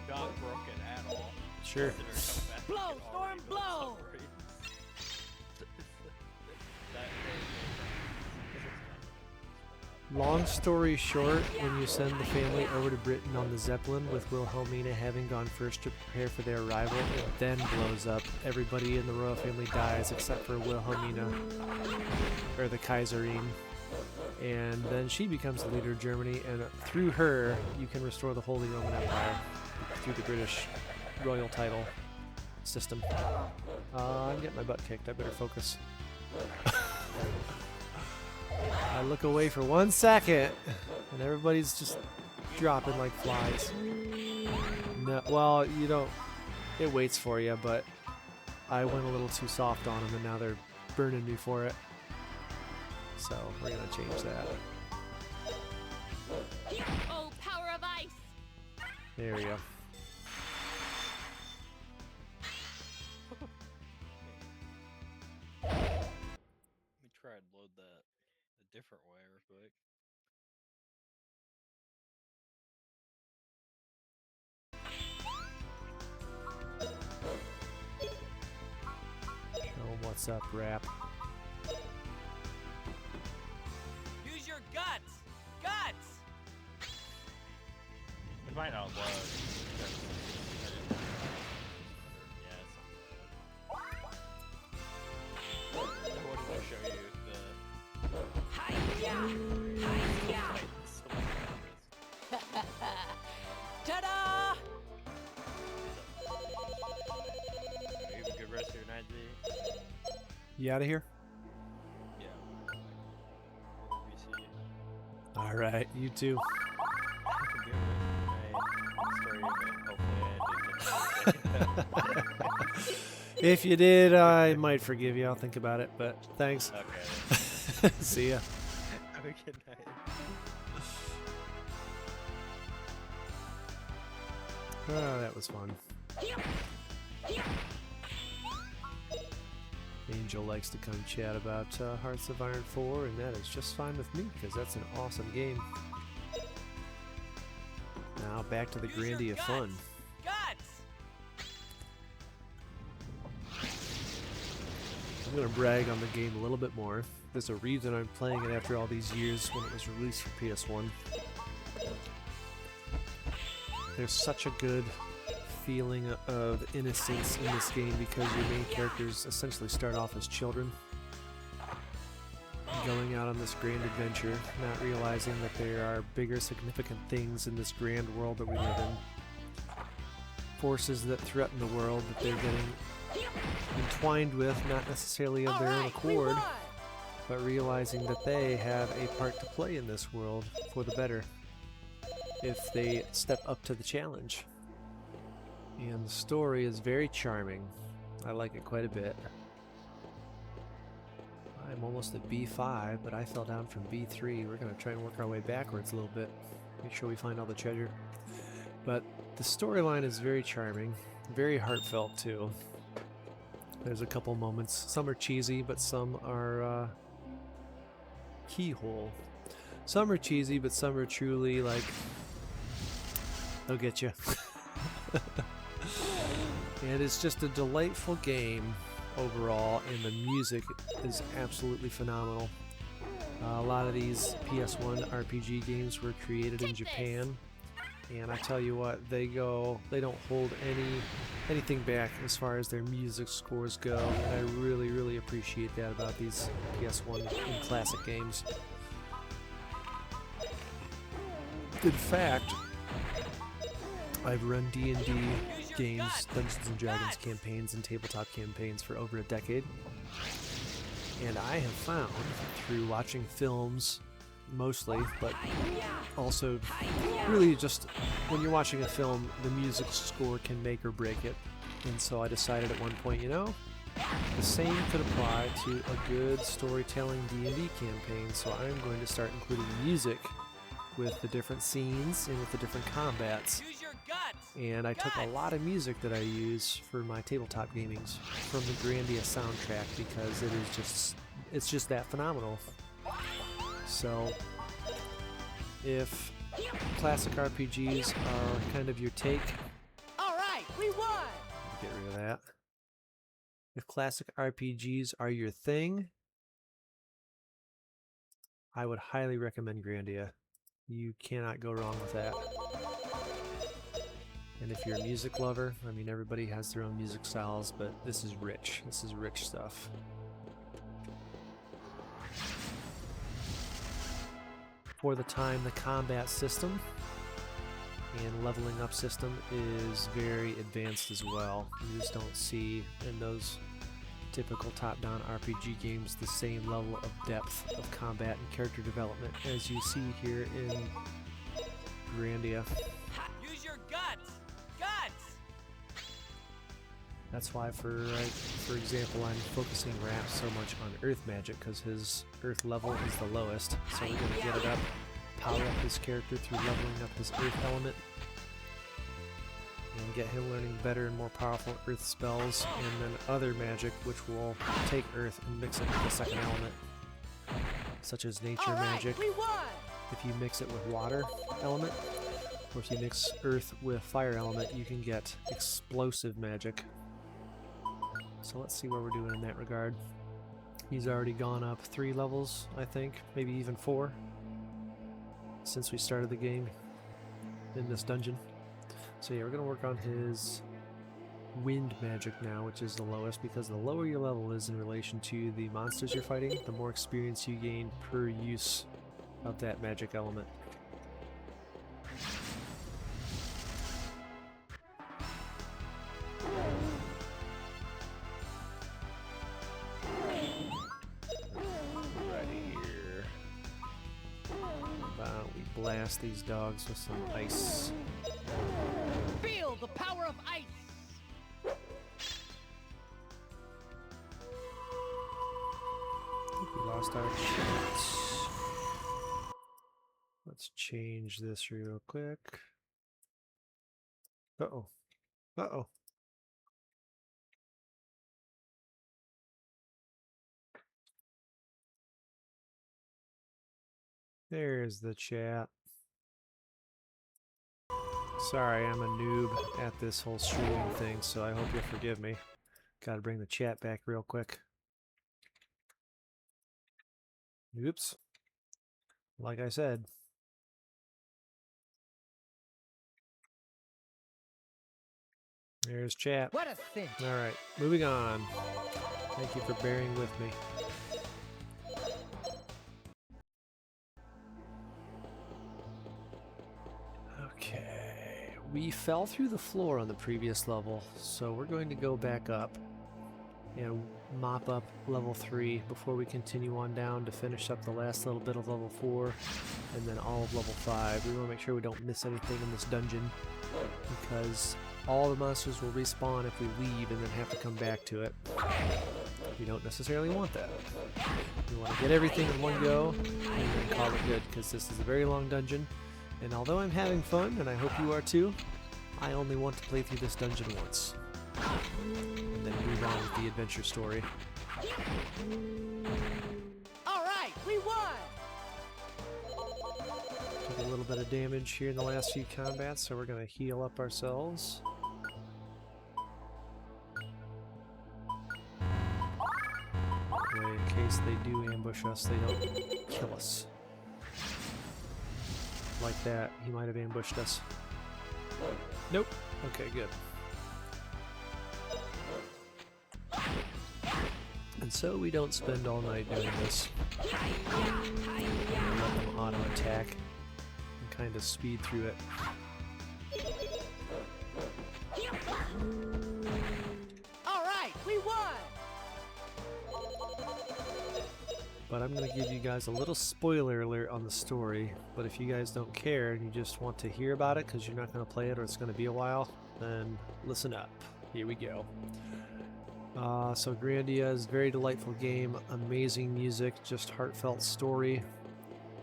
not broken at all. Sure. Considering how fast Blow, it can already storm, build blow! submarines. That Long story short, when you send the family over to Britain on the Zeppelin, with Wilhelmina having gone first to prepare for their arrival, it then blows up. Everybody in the royal family dies except for Wilhelmina, or the Kaiserin. And then she becomes the leader of Germany, and through her, you can restore the Holy Roman Empire through the British royal title system. I'm getting my butt kicked. I better focus. I look away for 1 second, and everybody's just dropping like flies. No, well, you don't. It waits for you, but I went a little too soft on them, and now they're burning me for it. So we're gonna change that. Oh, power of ice! There we go. Let me try and load that a different way real quick. Show 'em what's up, rap. might not load. Because I didn't have yeah, I wanted to show you Ta-da! You have a good rest of your night, Z. You out of here? Yeah. BC. All right, you too. If you did, I might forgive you. I'll think about it, but thanks. Okay. See ya. Have a good night. Oh, that was fun. Angel likes to come chat about Hearts of Iron 4, and that is just fine with me, because that's an awesome game. Now back to the Grandia fun. Guts! I'm going to brag on the game a little bit more. There's a reason I'm playing it after all these years when it was released for PS1. There's such a good feeling of innocence in this game because your main characters essentially start off as children, going out on this grand adventure, not realizing that there are bigger significant things in this grand world that we live in. Forces that threaten the world that they're getting entwined with, not necessarily of their own accord, but realizing that they have a part to play in this world for the better if they step up to the challenge. And the story is very charming. I like it quite a bit. I'm almost at B5, but I fell down from B3. We're going to try and work our way backwards a little bit. Make sure we find all the treasure. But the storyline is very charming, very heartfelt too. There's a couple moments. Some are cheesy, but some are keyhole. Some are cheesy, but some are truly like, they'll get you. And it's just a delightful game overall, and the music is absolutely phenomenal. A lot of these PS1 RPG games were created in Japan, and I tell you what, they don't hold anything back as far as their music scores go, and I really appreciate that about these PS1 and classic games. In fact, I've run D&D games, Dungeons & Dragons campaigns and tabletop campaigns for over a decade, and I have found through watching films mostly, but also really just when you're watching a film, the music score can make or break it. And so I decided at one point, you know, the same could apply to a good storytelling D&D campaign, so I'm going to start including music with the different scenes and with the different combats. Use your guts! And I took a lot of music that I use for my tabletop gamings from the Grandia soundtrack because it's just that phenomenal. So if classic RPGs are kind of your take, All right, we won. get rid of that. If classic RPGs are your thing, I would highly recommend Grandia. You cannot go wrong with that. And if you're a music lover, I mean, everybody has their own music styles, but this is rich. This is rich stuff. For the time, the combat system and leveling up system is very advanced as well. You just don't see in those typical top-down RPG games the same level of depth of combat and character development as you see here in Grandia. Use your guts! Guts! That's why, for example, I'm focusing Raph so much on Earth magic, because his Earth level is the lowest. So we're going to get it up, power up his character through leveling up his Earth element, and get him learning better and more powerful Earth spells, and then other magic which will take Earth and mix it with the second element, such as nature magic. We won. If you mix it with water element, or if you mix Earth with fire element, you can get explosive magic. So let's see where we're doing in that regard. He's already gone up 3 levels, I think, maybe even 4, since we started the game in this dungeon. So yeah, we're gonna work on his wind magic now, which is the lowest, because the lower your level is in relation to the monsters you're fighting, the more experience you gain per use of that magic element. Right here. How about we blast these dogs with some ice? Feel the power of ice. I think we lost our chance. Let's change this real quick. Uh-oh. Uh-oh. There's the chat. Sorry, I'm a noob at this whole streaming thing, so I hope you'll forgive me. Gotta bring the chat back real quick. Oops. Like I said. There's chat. What a cinch. Alright, moving on. Thank you for bearing with me. Okay, we fell through the floor on the previous level, so we're going to go back up and mop up level 3 before we continue on down to finish up the last little bit of level 4 and then all of level 5. We want to make sure we don't miss anything in this dungeon, because all the monsters will respawn if we leave and then have to come back to it. We don't necessarily want that. We want to get everything in one go and then call it good, because this is a very long dungeon, and although I'm having fun, and I hope you are too, I only want to play through this dungeon once. And then move on with the adventure story. Alright, we won! Took a little bit of damage here in the last few combats, so we're going to heal up ourselves. That way, in case they do ambush us, they don't kill us. Like that, he might have ambushed us. Nope. Okay, good. And so we don't spend all night doing this. Let them auto-attack and kind of speed through it. Alright, we won! But I'm going to give you guys a little spoiler alert on the story, but if you guys don't care and you just want to hear about it because you're not going to play it or it's going to be a while, then listen up. Here we go. So Grandia is a very delightful game, amazing music, just heartfelt story.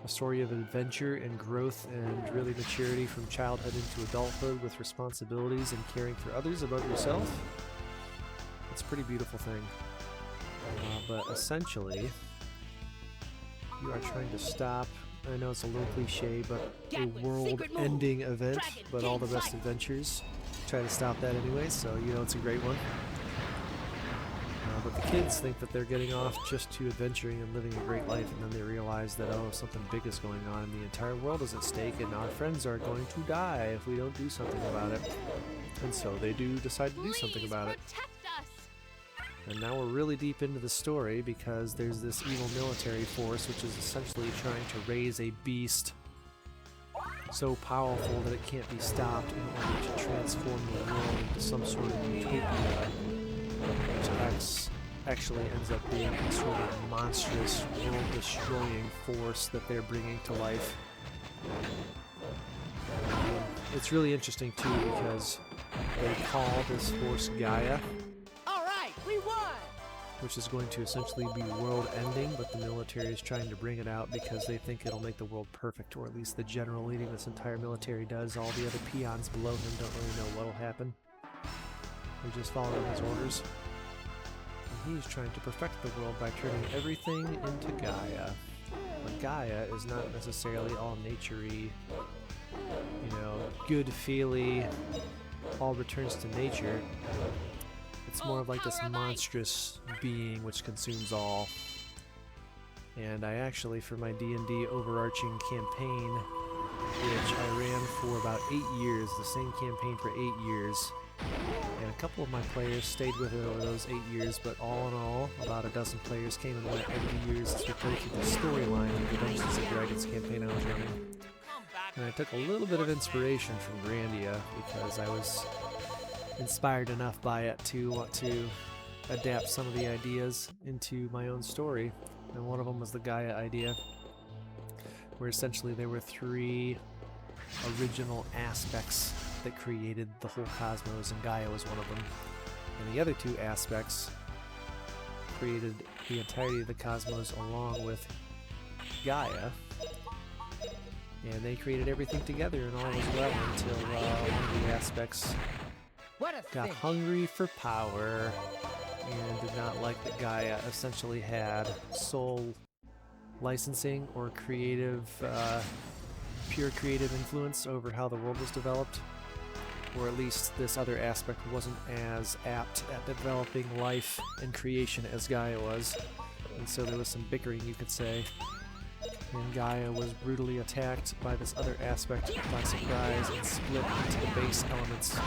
A story of adventure and growth and really maturity from childhood into adulthood with responsibilities and caring for others above yourself. It's a pretty beautiful thing. But essentially, you are trying to stop, I know it's a little cliche, but a world-ending event, but all the best adventures try to stop that anyway, so you know it's a great one. But the kids think that they're getting off just to adventuring and living a great life, and then they realize that, oh, something big is going on and the entire world is at stake and our friends are going to die if we don't do something about it. And so they do decide to do something about it. And now we're really deep into the story because there's this evil military force which is essentially trying to raise a beast so powerful that it can't be stopped in order to transform the world into some sort of utopia, which actually ends up being a sort of monstrous, world-destroying force that they're bringing to life. It's really interesting too because they call this force Gaia, which is going to essentially be world-ending, but the military is trying to bring it out because they think it'll make the world perfect, or at least the general leading this entire military does. All the other peons below him don't really know what'll happen. They're just following his orders. And he's trying to perfect the world by turning everything into Gaia. But Gaia is not necessarily all nature-y, you know, good-feely, all returns to nature. It's more of like this monstrous being which consumes all. And I actually, for my D&D overarching campaign, which I ran for about 8 years, the same campaign for 8 years. And a couple of my players stayed with it over those 8 years, but all in all, about a dozen players came and went over the years as we played through the storyline of the Dungeons & Dragons campaign I was running. And I took a little bit of inspiration from Grandia because I was inspired enough by it to want to adapt some of the ideas into my own story. And one of them was the Gaia idea, where essentially there were 3 original aspects that created the whole cosmos, and Gaia was one of them. And the other 2 aspects created the entirety of the cosmos along with Gaia. And they created everything together, and all was well until one of the aspects What a got thing. hungry for power and did not like that Gaia essentially had sole licensing or pure creative influence over how the world was developed. Or at least this other aspect wasn't as apt at developing life and creation as Gaia was. And so there was some bickering, you could say. And Gaia was brutally attacked by this other aspect by surprise and split into the base elements.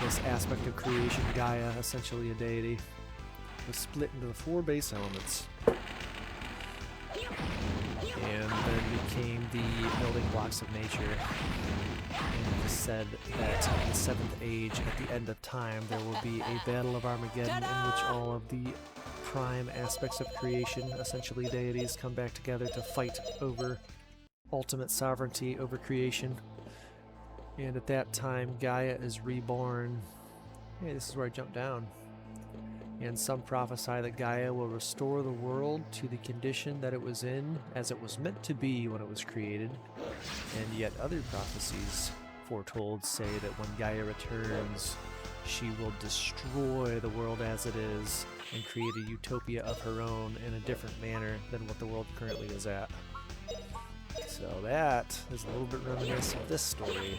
This aspect of creation, Gaia, essentially a deity, was split into the 4 base elements. And then became the building blocks of nature. And it is said that in the 7th age, at the end of time, there will be a battle of Armageddon in which all of the prime aspects of creation, essentially deities, come back together to fight over ultimate sovereignty over creation. And at that time, Gaia is reborn. Hey, this is where I jump down. And some prophesy that Gaia will restore the world to the condition that it was in as it was meant to be when it was created. And yet other prophecies foretold say that when Gaia returns, she will destroy the world as it is and create a utopia of her own in a different manner than what the world currently is at. So that is a little bit reminiscent of this story,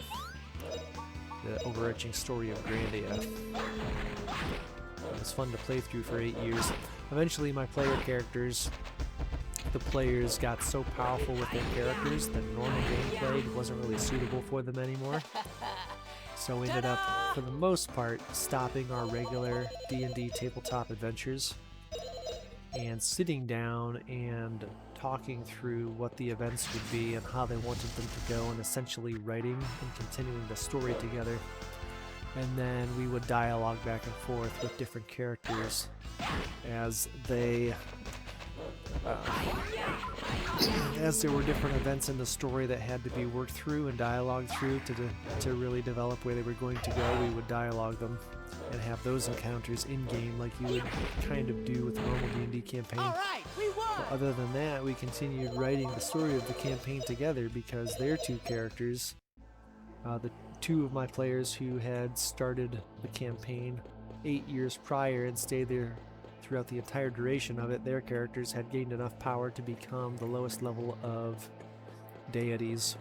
the overarching story of Grandia. It was fun to play through for 8 years. Eventually my player characters, the players got so powerful with their characters that normal gameplay wasn't really suitable for them anymore. So we ended up, for the most part, stopping our regular D&D tabletop adventures and sitting down and talking through what the events would be and how they wanted them to go, and essentially writing and continuing the story together. And then we would dialogue back and forth with different characters as they as there were different events in the story that had to be worked through and dialogued through to really develop where they were going to go. We would dialogue them and have those encounters in-game like you would kind of do with a normal D&D campaign. All right, we won. But other than that, we continued writing the story of the campaign together because their 2 characters, the 2 of my players who had started the campaign 8 years prior and stayed there throughout the entire duration of it, their characters had gained enough power to become the lowest level of deities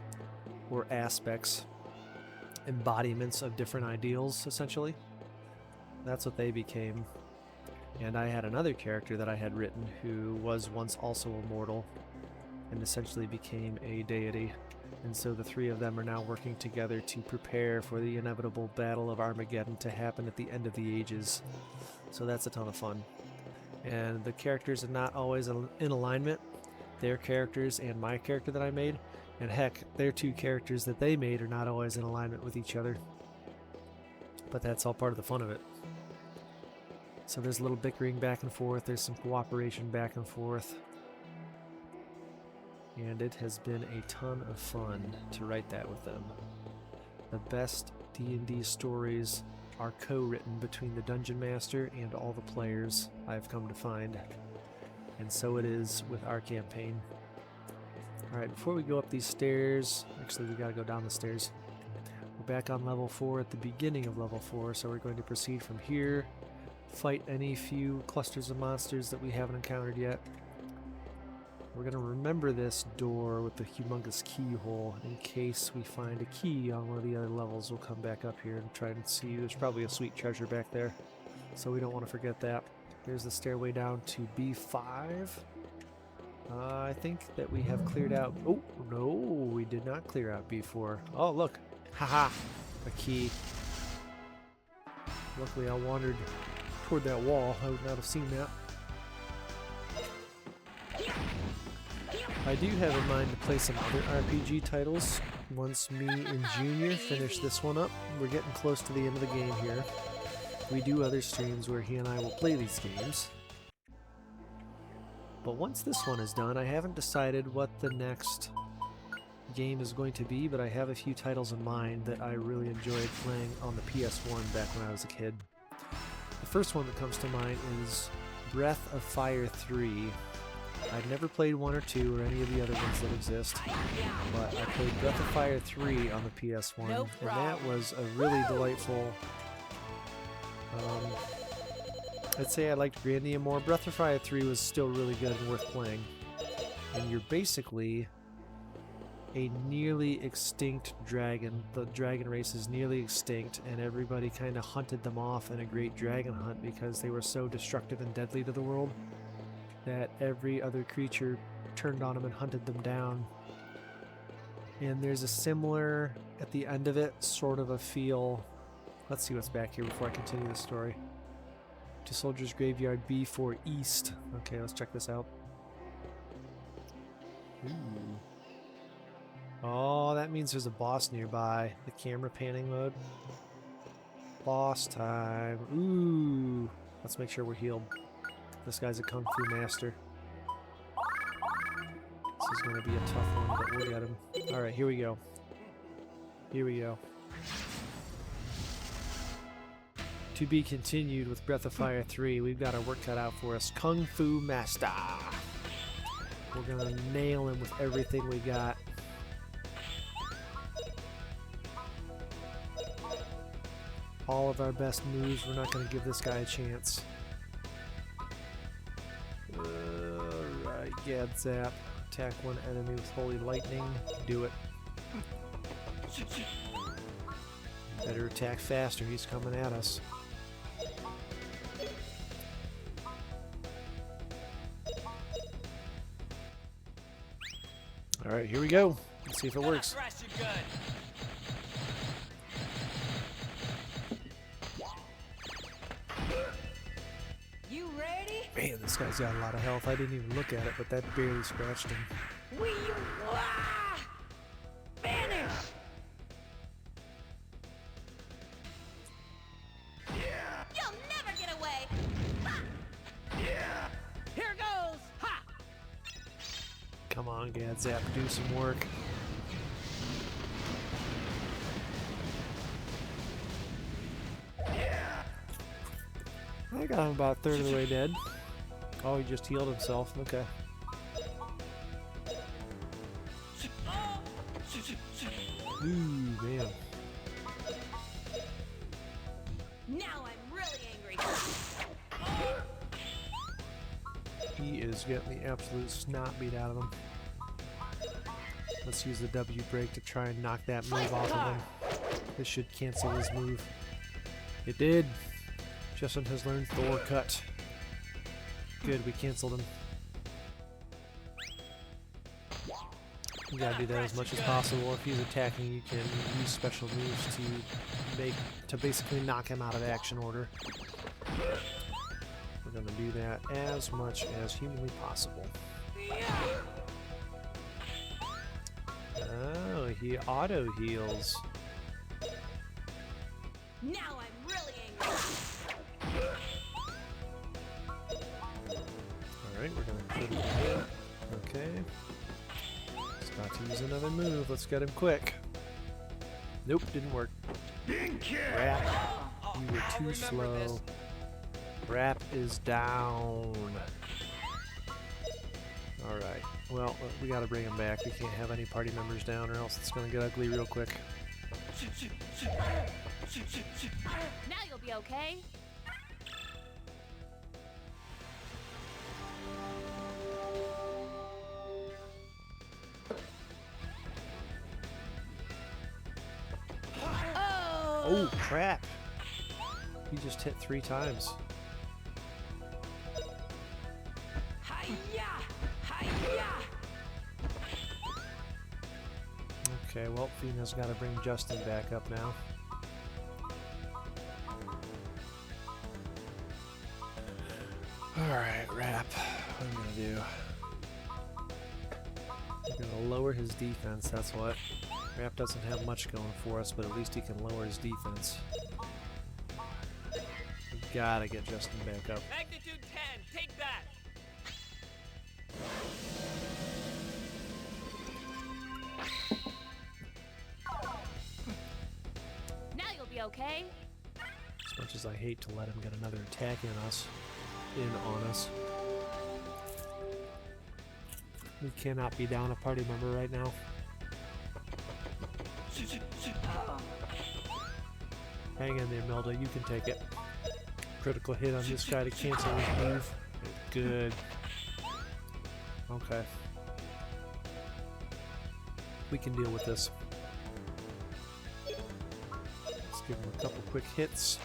or aspects, embodiments of different ideals, essentially. That's what they became. And I had another character that I had written who was once also immortal and essentially became a deity. And so the 3 of them are now working together to prepare for the inevitable battle of Armageddon to happen at the end of the ages. So that's a ton of fun. And the characters are not always in alignment. Their characters and my character that I made, and heck, their 2 characters that they made are not always in alignment with each other. But that's all part of the fun of it. So there's a little bickering back and forth, there's some cooperation back and forth. And it has been a ton of fun to write that with them. The best D&D stories are co-written between the Dungeon Master and all the players, I've come to find. And so it is with our campaign. Alright, before we go up these stairs, actually we gotta go down the stairs. We're back on level 4 at the beginning of level 4, so we're going to proceed from here, fight any few clusters of monsters that we haven't encountered yet. We're going to remember this door with the humongous keyhole in case we find a key on one of the other levels. We'll come back up here and try and see. There's probably a sweet treasure back there, so we don't want to forget that. There's the stairway down to B5. I think that we have cleared out... Oh, no, we did not clear out B4. Oh, look. Haha. A key. Luckily, I wandered toward that wall. I would not have seen that. I do have in mind to play some other RPG titles once me and Junior finish this one up. We're getting close to the end of the game here. We do other streams where he and I will play these games. But once this one is done, I haven't decided what the next game is going to be, but I have a few titles in mind that I really enjoyed playing on the PS1 back when I was a kid. The first one that comes to mind is Breath of Fire 3. I'd never played 1 or 2 or any of the other ones that exist, but I played Breath of Fire 3 on the PS1, No and that was a really delightful... I'd say I liked Grandia more. Breath of Fire 3 was still really good and worth playing. And you're basically a nearly extinct dragon. The dragon race is nearly extinct, and everybody kind of hunted them off in a great dragon hunt because they were so destructive and deadly to the world that every other creature turned on them and hunted them down. And there's a similar, at the end of it, sort of a feel. Let's see what's back here before I continue the story. To Soldier's Graveyard B4 East. Okay, let's check this out. Ooh. Oh, that means there's a boss nearby. The camera panning mode. Boss time. Ooh. Let's make sure we're healed. This guy's a Kung Fu master. This is going to be a tough one, but we'll get him. Alright, here we go. Here we go. To be continued with Breath of Fire 3. We've got our work cut out for us. Kung Fu Master. We're gonna nail him with everything we got. All of our best moves. We're not gonna give this guy a chance. Alright, Gad Zap. Attack one enemy with Holy Lightning. Do it. Better attack faster. He's coming at us. Alright, here we go. Let's see if it works. Thrash you good. You ready? Man, this guy's got a lot of health. I didn't even look at it, but that barely scratched him. Finish! You'll never get away. Here goes! Ha! Come on, Gad Zap, do some work. I got him about a third of the way dead. Oh, he just healed himself. Okay. Ooh, man. Now I'm really angry. He is getting the absolute snot beat out of him. Let's use the W break to try and knock that move off of him. This should cancel his move. It did. Justin has learned Thor Cut. Good, we canceled him. You gotta do that as much as possible. If he's attacking, you can use special moves to basically knock him out of action order. We're gonna do that as much as humanly possible. Oh, he auto heals. Now I'm really angry. Alright, we're gonna put him in. Okay. He's about to use another move. Let's get him quick. Nope, didn't work. Rap, you were too slow. Rap is down. Alright, well, we gotta bring him back. We can't have any party members down or else it's gonna get ugly real quick. Now you'll be okay. Oh, crap! He just hit 3 times. Hi-ya! Hi-ya! Okay, well, Fina's got to bring Justin back up now. Alright, Rap. What am I gonna do? I'm gonna lower his defense, that's what. Rap doesn't have much going for us, but at least he can lower his defense. We gotta get Justin back up. Magnitude 10, take that! Now you'll be okay. As much as I hate to let him get another attack in on us. We cannot be down a party member right now. Hang in there, Melda. You can take it. Critical hit on this guy to cancel his move. Good. Okay. We can deal with this. Let's give him a couple quick hits.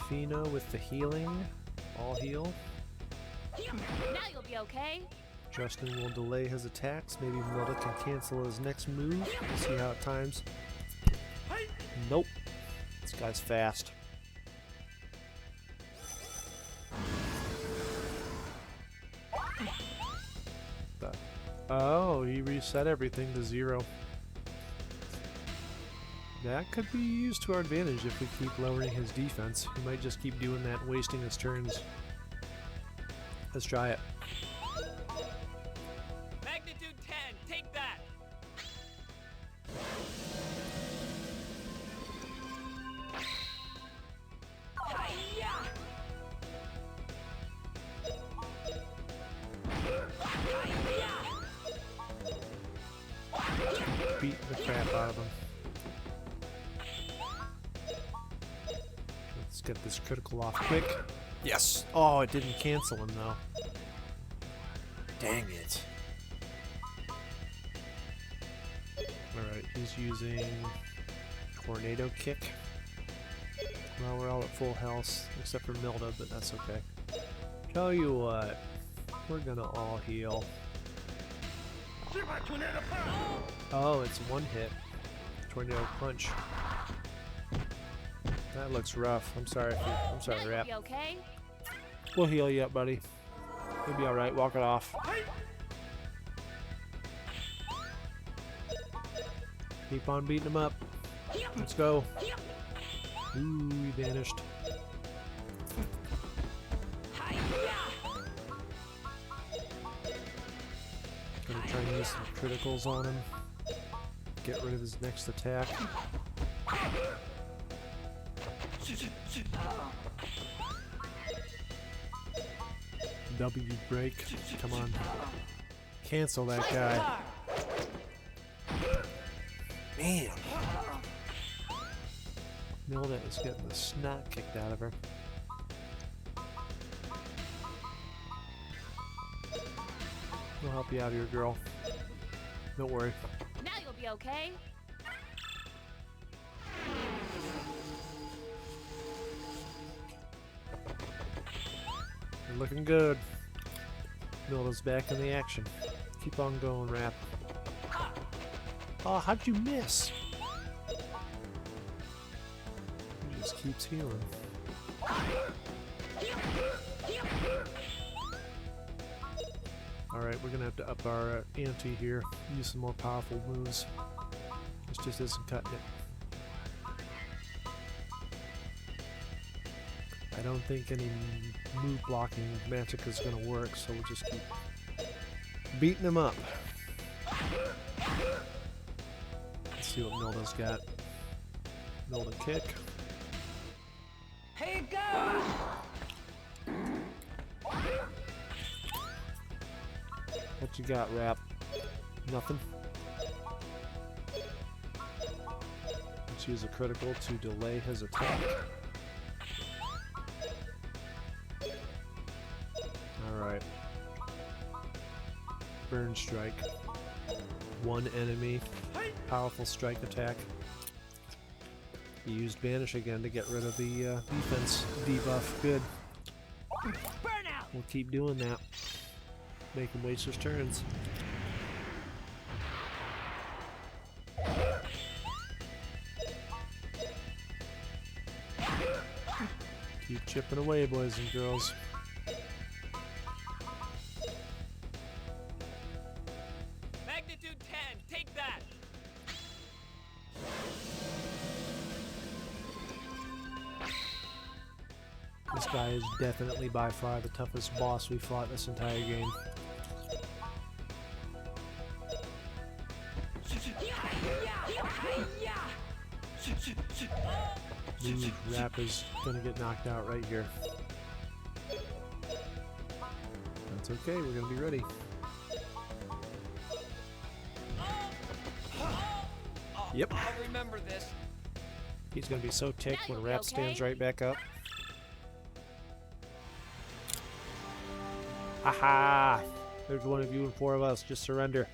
Fina with the healing. All heal. Now you'll be okay. Justin will delay his attacks. Maybe Melda can cancel his next move. We'll see how it times. Nope. This guy's fast. Oh, he reset everything to 0. That could be used to our advantage if we keep lowering his defense. He might just keep doing that, wasting his turns. Let's try it. Magnitude 10, take that! Beat the crap out of him. Let's get this critical off quick. Yes! Oh, it didn't cancel him though. Dang it. Alright, he's using Tornado Kick. Well, we're all at full health, except for Milda, but that's okay. Tell you what, we're gonna all heal. Oh, it's one hit. Tornado Punch. That looks rough. I'm sorry. I'm sorry, Now Rap. you'll be okay. We'll heal you up, buddy. You'll be alright. Walk it off. Keep on beating him up. Let's go. Ooh, he vanished. Gonna try and use some criticals on him. Get rid of his next attack. W break. Come on. Cancel that guy. Man. Milda is getting the snot kicked out of her. We'll help you out here, girl. Don't worry. Now you'll be okay. You're looking good. Milda's back in the action. Keep on going, Rap. Oh, how'd you miss? He just keeps healing. Alright, we're gonna have to up our ante here. Use some more powerful moves. This just isn't cutting it. I don't think any move blocking magic is gonna work, so we'll just keep beating him up. Let's see what Milda's got. Milda kick. Here goes! What you got, Rap? Nothing? Let's use a critical to delay his attack. Alright. Burn strike. One enemy. Powerful strike attack. He used Banish again to get rid of the defense debuff. Good. Burnout! We'll keep doing that. Make him waste his turns. Keep chipping away, boys and girls. Magnitude 10, take that! This guy is definitely by far the toughest boss we fought this entire game. Ooh, Rap is gonna get knocked out right here. That's okay, we're gonna be ready. Yep. I'll remember this. He's gonna be so ticked Now when you'll be Rap okay. stands right back up. Haha! There's one of you and 4 of us. Just surrender.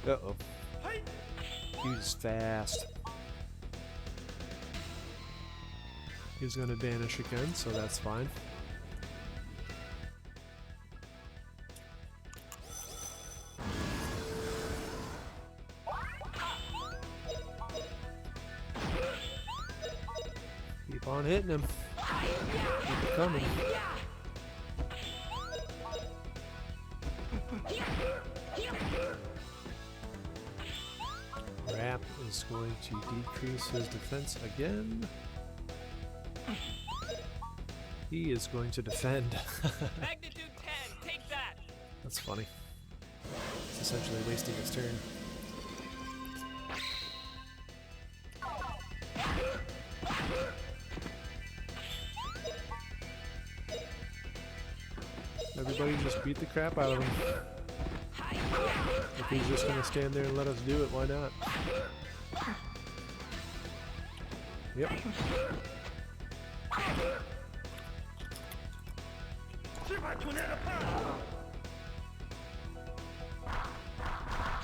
Uh-oh. He's fast. He's gonna vanish again, so that's fine. Keep on hitting him. Keep it coming. Rap is going to decrease his defense again. He is going to defend. Magnitude 10, take that! That's funny. It's essentially wasting his turn. Everybody just beat the crap out of him. If he's just gonna stand there and let us do it, why not? Yep.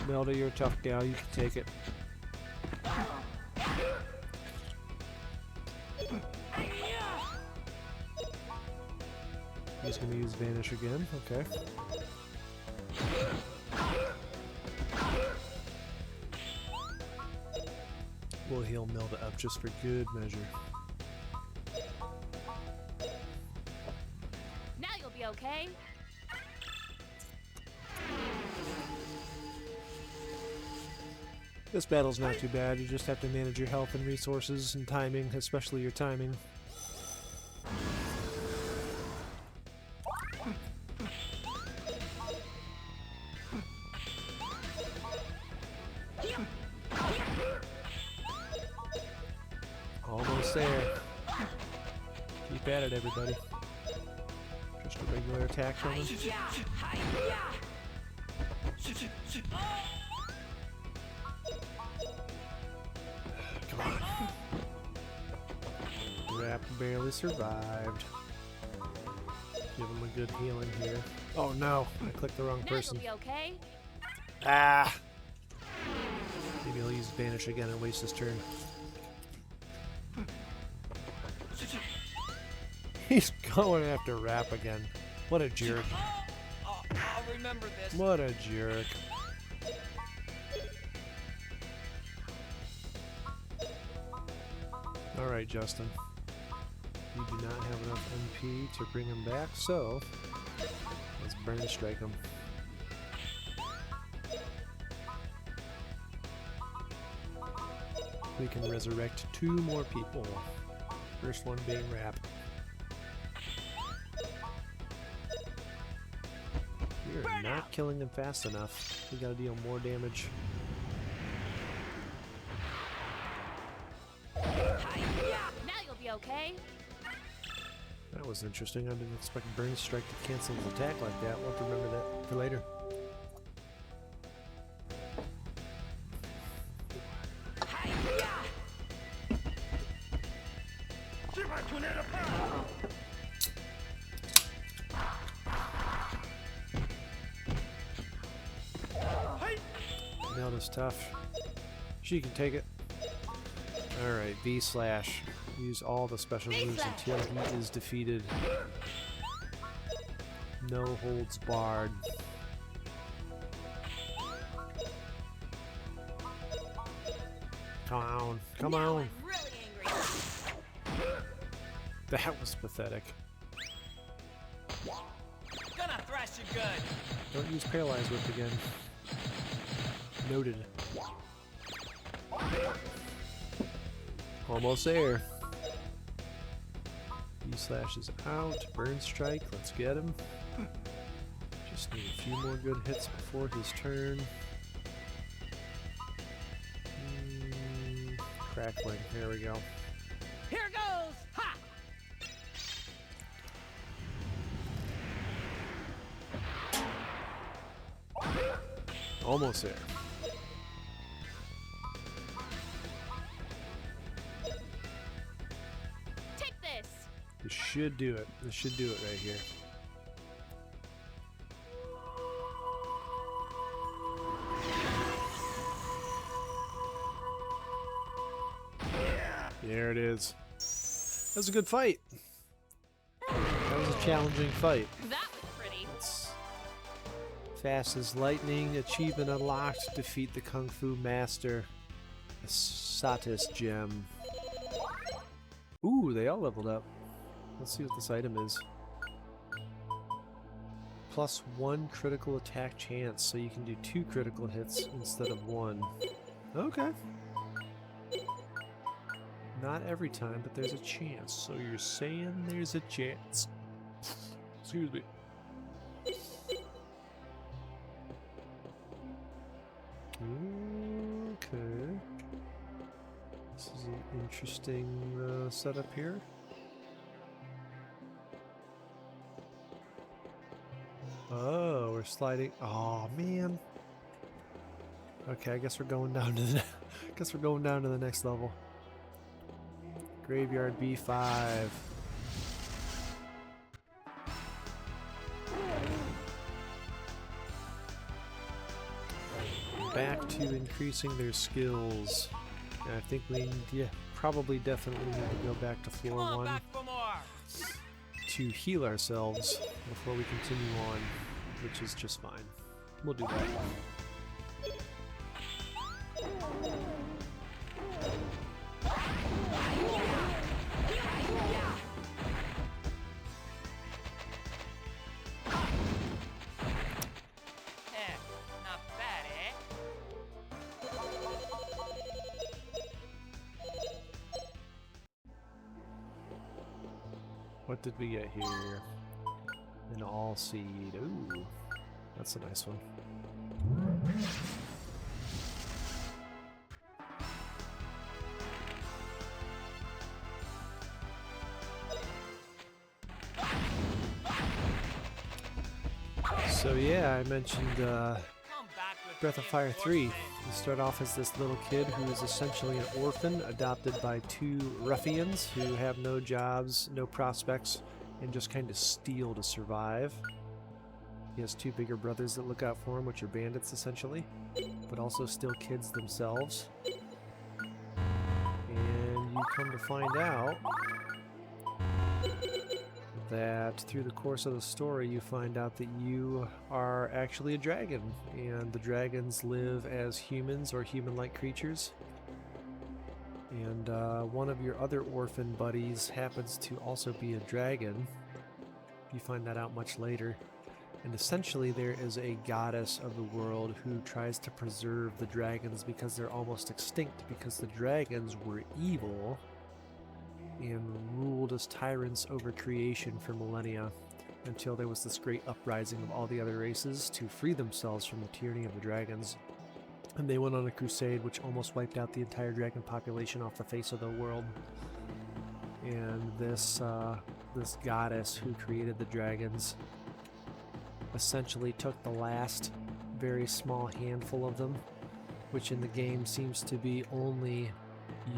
Melda, you're a tough gal, you can take it. He's gonna use Vanish again, okay. We'll heal Melda up just for good measure. Now you'll be okay. This battle's not too bad, you just have to manage your health and resources and timing, especially your timing. Almost there. Keep at it, everybody. Just a regular attack from him. Come on. Rap barely survived. Give him a good healing here. Oh no, I clicked the wrong Now person. you'll be okay. Ah! Maybe he'll use Vanish again and waste his turn. He's going after Rap again. What a jerk. I'll remember this. What a jerk. Alright, Justin. You do not have enough MP to bring him back, so let's burn strike him. We can resurrect 2 more people. First one being Rap. We are not killing him fast enough. We gotta deal more damage. Now you'll be okay. That was interesting. I didn't expect Burn Strike to cancel his attack like that. We'll have to remember that for later. Melda's tough. She can take it. Alright, V slash. Use all the special moves until he is defeated. No holds barred. Come on. Come Now on. I'm really angry. That was pathetic. Gonna thrash you good. Don't use Paralyze Whip again. Noted. Almost there. E-slash is out. Burn Strike. Let's get him. Just need a few more good hits before his turn. Crackling. There we go. Here goes! Ha! Almost there. Take this. This should do it. This should do it right here. There it is. That was a good fight. That was a challenging fight. That was pretty. It's fast as lightning. Achievement unlocked. Defeat the Kung Fu Master. A Satis Gem. Ooh, they all leveled up. Let's see what this item is. +1 critical attack chance, so you can do 2 critical hits instead of 1. Okay. Not every time, but there's a chance. So you're saying there's a chance. Excuse me. Okay. This is an interesting setup here. Oh, we're sliding. Oh man. Okay, I guess we're going down to the. Guess we're going down to the next level. Graveyard B5. Back to increasing their skills. And I think we probably definitely need to go back to Come floor on 1 back for more. to heal ourselves before we continue on, which is just fine. We'll do that. Not bad, eh? What did we get here? An all seed. Ooh, that's a nice one. So yeah, I mentioned Come back with Breath of Fire 3. You reinforcements. start off as this little kid who is essentially an orphan adopted by 2 ruffians who have no jobs, no prospects, and just kind of steal to survive. He has 2 bigger brothers that look out for him, which are bandits essentially, but also still kids themselves. And you come to find out that through the course of the story you find out that you are actually a dragon, and the dragons live as humans or human-like creatures. And one of your other orphan buddies happens to also be a dragon. You find that out much later. And essentially there is a goddess of the world who tries to preserve the dragons because they're almost extinct, because the dragons were evil and ruled as tyrants over creation for millennia, until there was this great uprising of all the other races to free themselves from the tyranny of the dragons. And they went on a crusade which almost wiped out the entire dragon population off the face of the world. And this goddess who created the dragons essentially took the last very small handful of them, which in the game seems to be only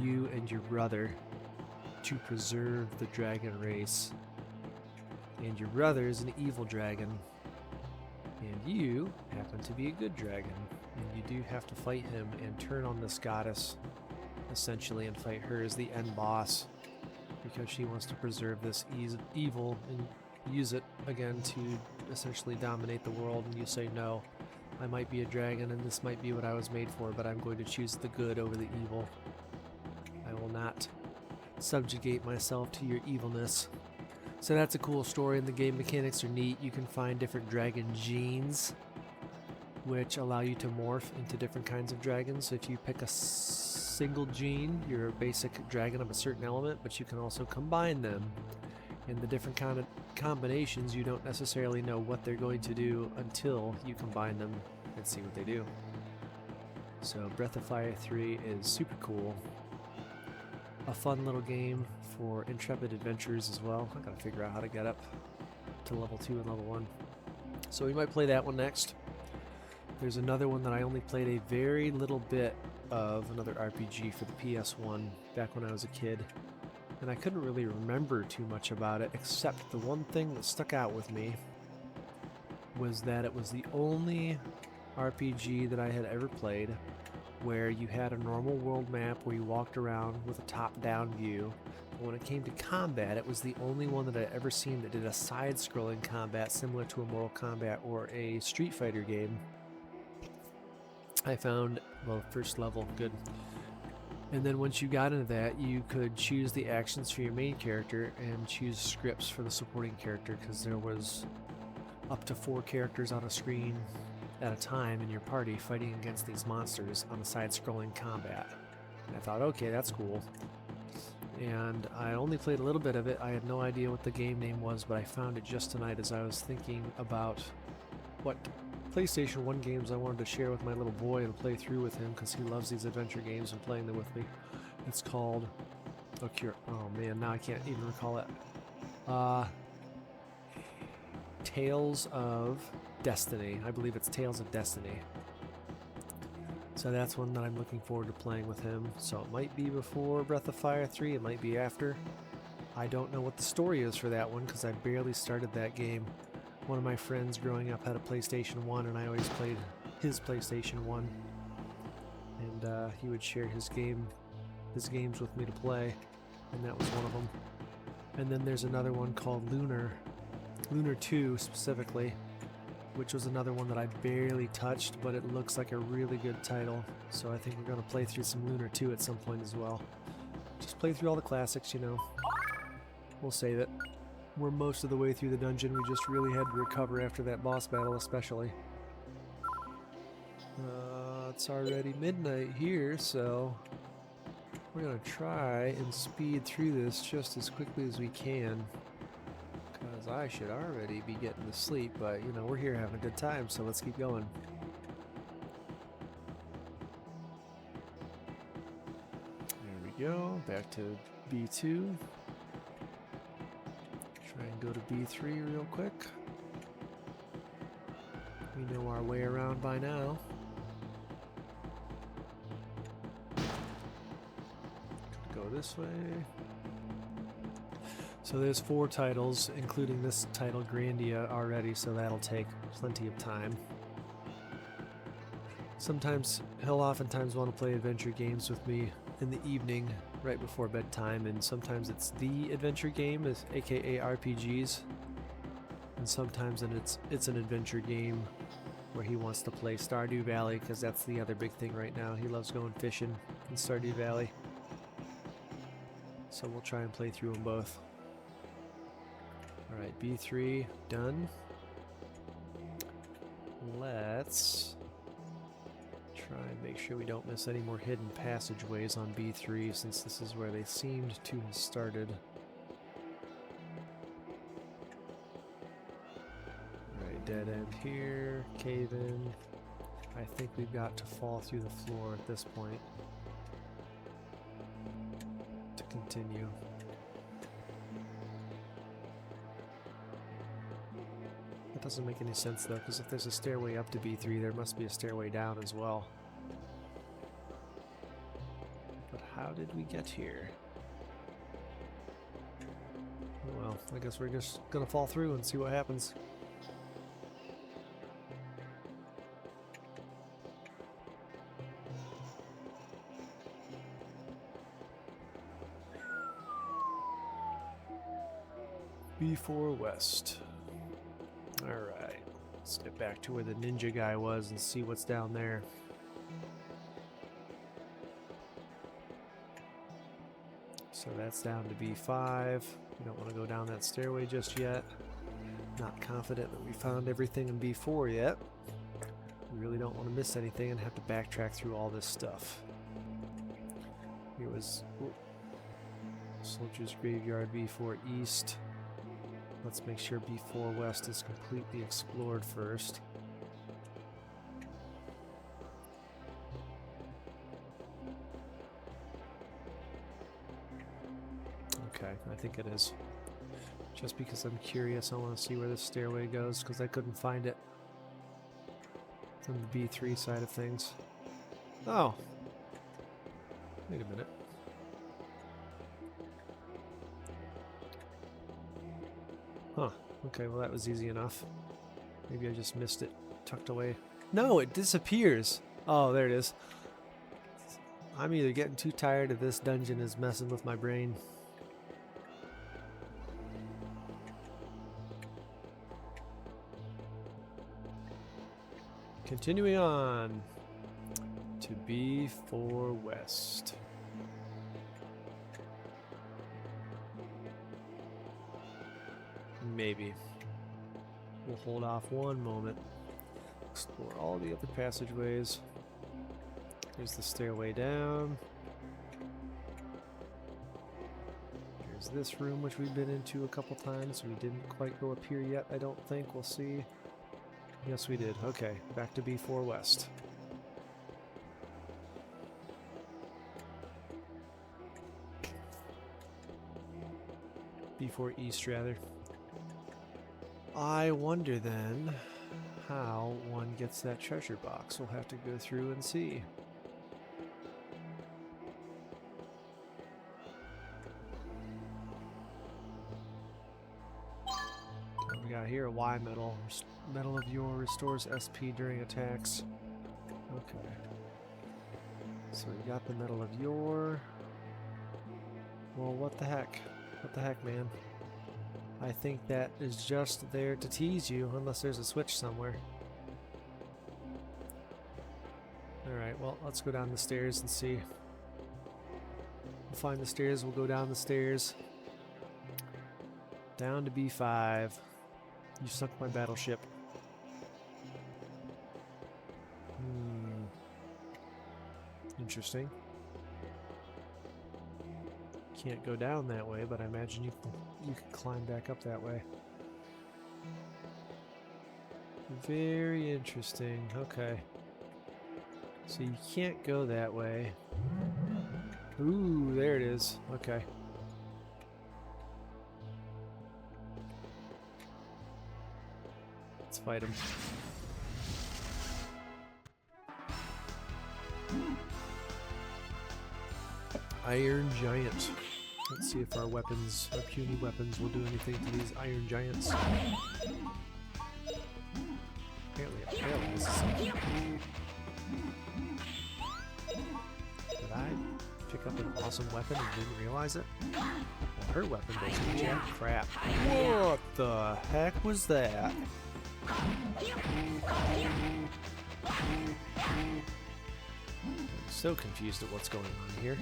you and your brother, to preserve the dragon race. And your brother is an evil dragon, and you happen to be a good dragon, and you do have to fight him and turn on this goddess essentially and fight her as the end boss, because she wants to preserve this evil and use it again to essentially dominate the world. And you say, no, I might be a dragon and this might be what I was made for, but I'm going to choose the good over the evil. subjugate myself to your evilness. So that's a cool story, and the game mechanics are neat. You can find different dragon genes, which allow you to morph into different kinds of dragons. So if you pick a single gene, you're a basic dragon of a certain element, but you can also combine them. And the different kind of combinations, you don't necessarily know what they're going to do until you combine them and see what they do. So Breath of Fire 3 is super cool. A fun little game for intrepid adventurers as well. I gotta figure out how to get up to level 2 and level 1. So we might play that one next. There's another one that I only played a very little bit of, another RPG for the PS1 back when I was a kid. And I couldn't really remember too much about it, except the one thing that stuck out with me was that it was the only RPG that I had ever played where you had a normal world map where you walked around with a top-down view. But when it came to combat, it was the only one that I'd ever seen that did a side-scrolling combat similar to a Mortal Kombat or a Street Fighter game. I found, well, first level, good. And then once you got into that, you could choose the actions for your main character and choose scripts for the supporting character, because there was up to 4 characters on a screen at a time in your party fighting against these monsters on a side-scrolling combat. And I thought, okay, that's cool. And I only played a little bit of it. I had no idea what the game name was, but I found it just tonight as I was thinking about what PlayStation 1 games I wanted to share with my little boy and play through with him, because he loves these adventure games and playing them with me. It's called... oh man, now I can't even recall it. Tales of Destiny. I believe it's Tales of Destiny. So that's one that I'm looking forward to playing with him. So it might be before Breath of Fire 3, it might be after. I don't know what the story is for that one, because I barely started that game. One of my friends growing up had a PlayStation 1, and I always played his PlayStation 1. And he would share his games with me to play, and that was one of them. And then there's another one called Lunar 2 specifically, which was another one that I barely touched, but it looks like a really good title. So I think we're going to play through some Lunar 2 at some point as well. Just play through all the classics, you know. We'll save it. We're most of the way through the dungeon. We just really had to recover after that boss battle especially. It's already midnight here, so we're going to try and speed through this just as quickly as we can, because I should already be getting to sleep, but you know, we're here having a good time, so let's keep going. There we go, back to B2. Try and go to B3 real quick. We know our way around by now. Go this way. So there's 4 titles, including this title, Grandia, already, so that'll take plenty of time. Sometimes he'll oftentimes want to play adventure games with me in the evening, right before bedtime, and sometimes it's the adventure game, aka RPGs, and sometimes it's an adventure game where he wants to play Stardew Valley, because that's the other big thing right now. He loves going fishing in Stardew Valley. So we'll try and play through them both. Alright, B3 done. Let's try and make sure we don't miss any more hidden passageways on B3, since this is where they seemed to have started. Alright, dead end here, cave in. I think we've got to fall through the floor at this point to continue. That doesn't make any sense though, because if there's a stairway up to B3, there must be a stairway down as well. But how did we get here? Oh well, I guess we're just gonna fall through and see what happens. B4 West. Alright, let's get back to where the ninja guy was and see what's down there. So that's down to B5. We don't want to go down that stairway just yet. Not confident that we found everything in B4 yet. We really don't want to miss anything and have to backtrack through all this stuff. Here was Soldier's Graveyard, B4 East. Let's make sure B4 West is completely explored first. Okay, I think it is. Just because I'm curious, I want to see where this stairway goes, because I couldn't find it from the B3 side of things. Oh! Wait a minute. Huh. Okay, well that was easy enough. Maybe I just missed it tucked away. No, it disappears! Oh, there it is. I'm either getting too tired or this dungeon is messing with my brain. Continuing on to B4 West. Maybe. We'll hold off one moment. Explore all the other passageways. Here's the stairway down. Here's this room, which we've been into a couple times. We didn't quite go up here yet, I don't think. We'll see. Yes, we did. Okay, back to B4 West. B4 East, rather. I wonder then how one gets that treasure box. We'll have to go through and see. What we got here? A Y medal. Medal of Yore restores SP during attacks. Okay. So we got the Medal of Yore. Well, what the heck? What the heck, man? I think that is just there to tease you, unless there's a switch somewhere. Alright, well, let's go down the stairs and see. We'll find the stairs, we'll go down the stairs. Down to B5. You sunk my battleship. Interesting. Can't go down that way, but I imagine you can climb back up that way. Very interesting. Okay. So you can't go that way. Ooh, there it is. Okay. Let's fight him. Iron Giant. Let's see if our weapons, our puny weapons, will do anything to these Iron Giants. Apparently it paralyzes them. Did I pick up an awesome weapon and didn't realize it? Well, her weapon doesn't do jack crap. What the heck was that? So confused at what's going on here.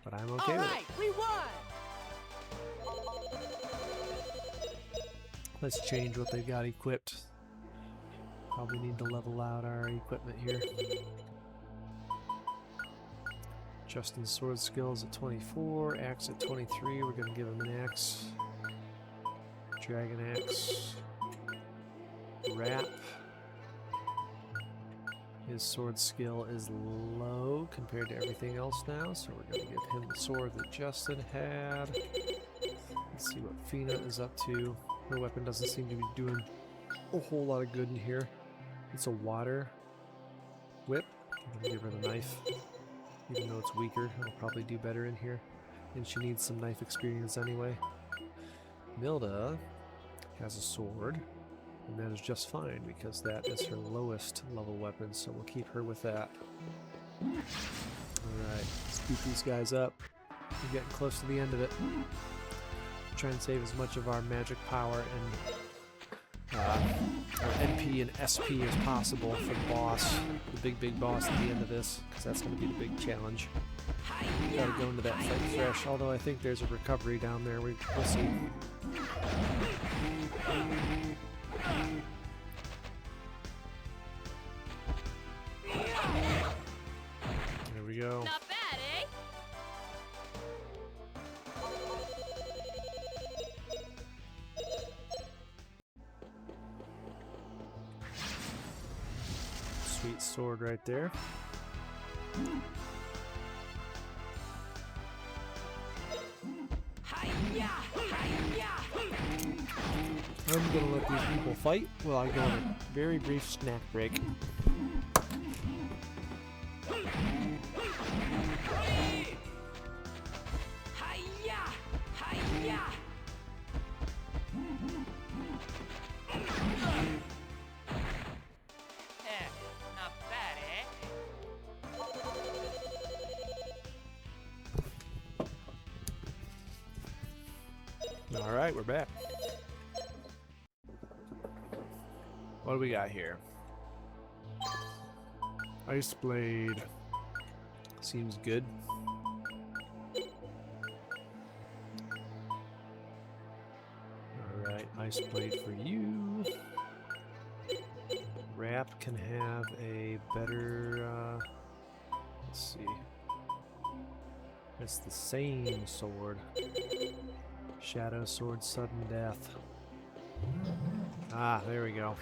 But I'm okay with it. We won! Let's change what they've got equipped. Probably need to level out our equipment here. Justin's sword skills at 24, axe at 23. We're going to give him an axe. Dragon axe. Wrap. His sword skill is low compared to everything else now, so we're going to give him the sword that Justin had. Let's see what Fina is up to. Her weapon doesn't seem to be doing a whole lot of good in here. It's a water whip. I'm going to give her the knife. Even though it's weaker, it'll probably do better in here. And she needs some knife experience anyway. Milda has a sword. And that is just fine, because that is her lowest level weapon, so we'll keep her with that. Alright, let's beat these guys up. We're getting close to the end of it. Try and save as much of our magic power and our NP and SP as possible for the boss, the big boss at the end of this, because that's going to be the big challenge. Gotta go into that fight fresh, although I think there's a recovery down there. We'll see. There we go. Not bad, eh? Sweet sword right there. I'm gonna let these people fight while I go on a very brief snack break. Eh, not bad, eh? Alright, we're back. What do we got here? Ice Blade. Seems good. Alright, Ice Blade for you. Wrap can have a better, let's see. It's the same sword. Shadow Sword, Sudden Death. Ah, there we go.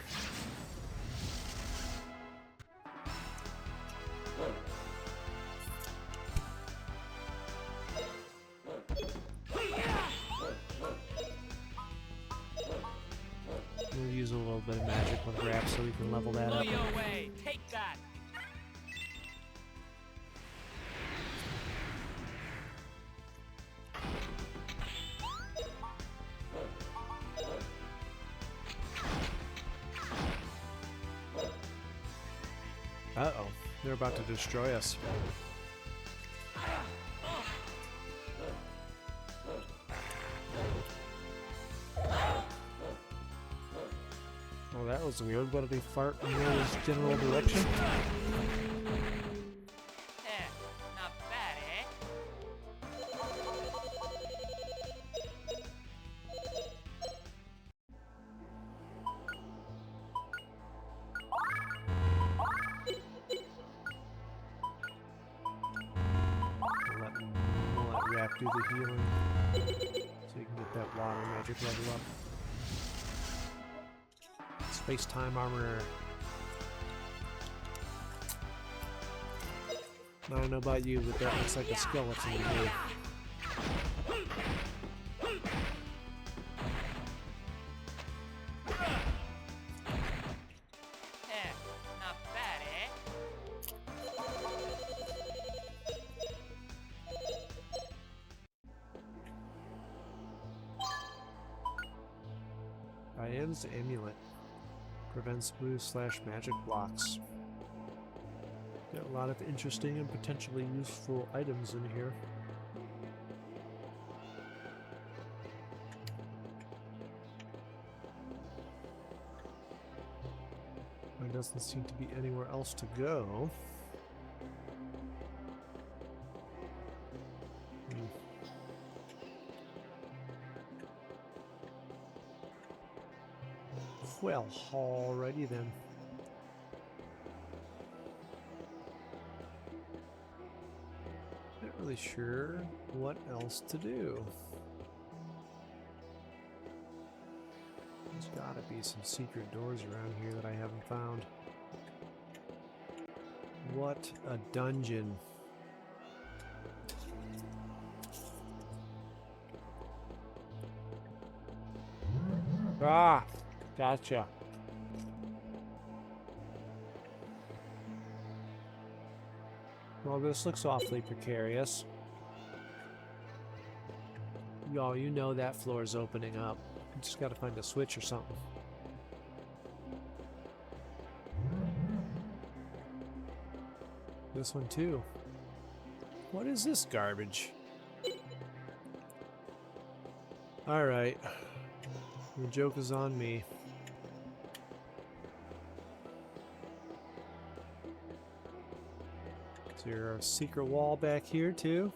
We'll use a little bit of magic with Wrap so we can level that Blow up. your way. Take that. Uh-oh, they're about to destroy us. Oh, that was weird. What did he fart in his general direction? Eh, not bad, eh? We'll let Wrap do the healing so you can get that water magic level up. Space-time armor. I don't know about you, but that looks like a skeleton to me. Eh, not bad, eh? Diane's Amulet. Prevents blue/magic blocks. Got a lot of interesting and potentially useful items in here. There doesn't seem to be anywhere else to go. Well, alrighty then. Not really sure what else to do. There's gotta be some secret doors around here that I haven't found. What a dungeon. Ah! Gotcha. Well, this looks awfully precarious. Y'all, you know that floor is opening up. You just gotta find a switch or something. This one too. What is this garbage? Alright. The joke is on me. Is there a secret wall back here too?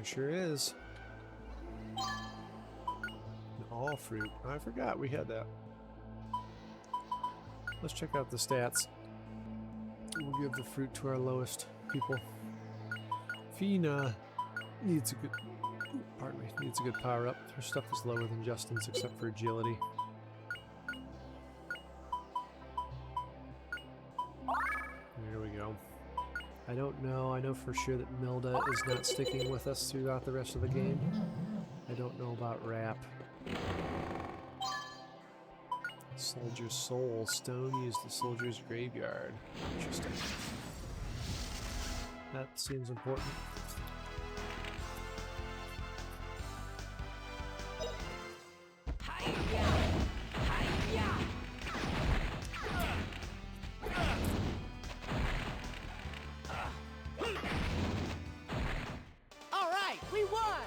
sure is. All fruit. I forgot we had that. Let's check out the stats. We'll give the fruit to our lowest people. Fina needs a good, pardon me, needs a good power up. Her stuff is lower than Justin's except for agility. There we go. I don't know. I know for sure that Milda is not sticking with us throughout the rest of the game. I don't know about Rap. Soldier's Soul. Stone used the soldier's graveyard. Interesting. That seems important. All right, we won.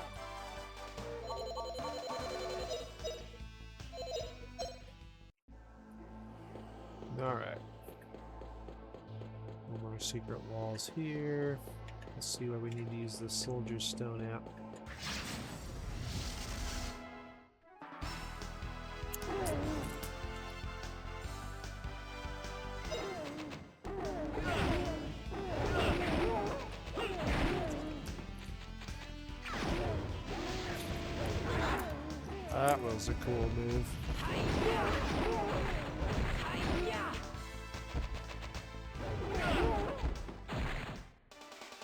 Alright. No more secret walls here. Let's see where we need to use the Soldier's Stone app. That was a cool move.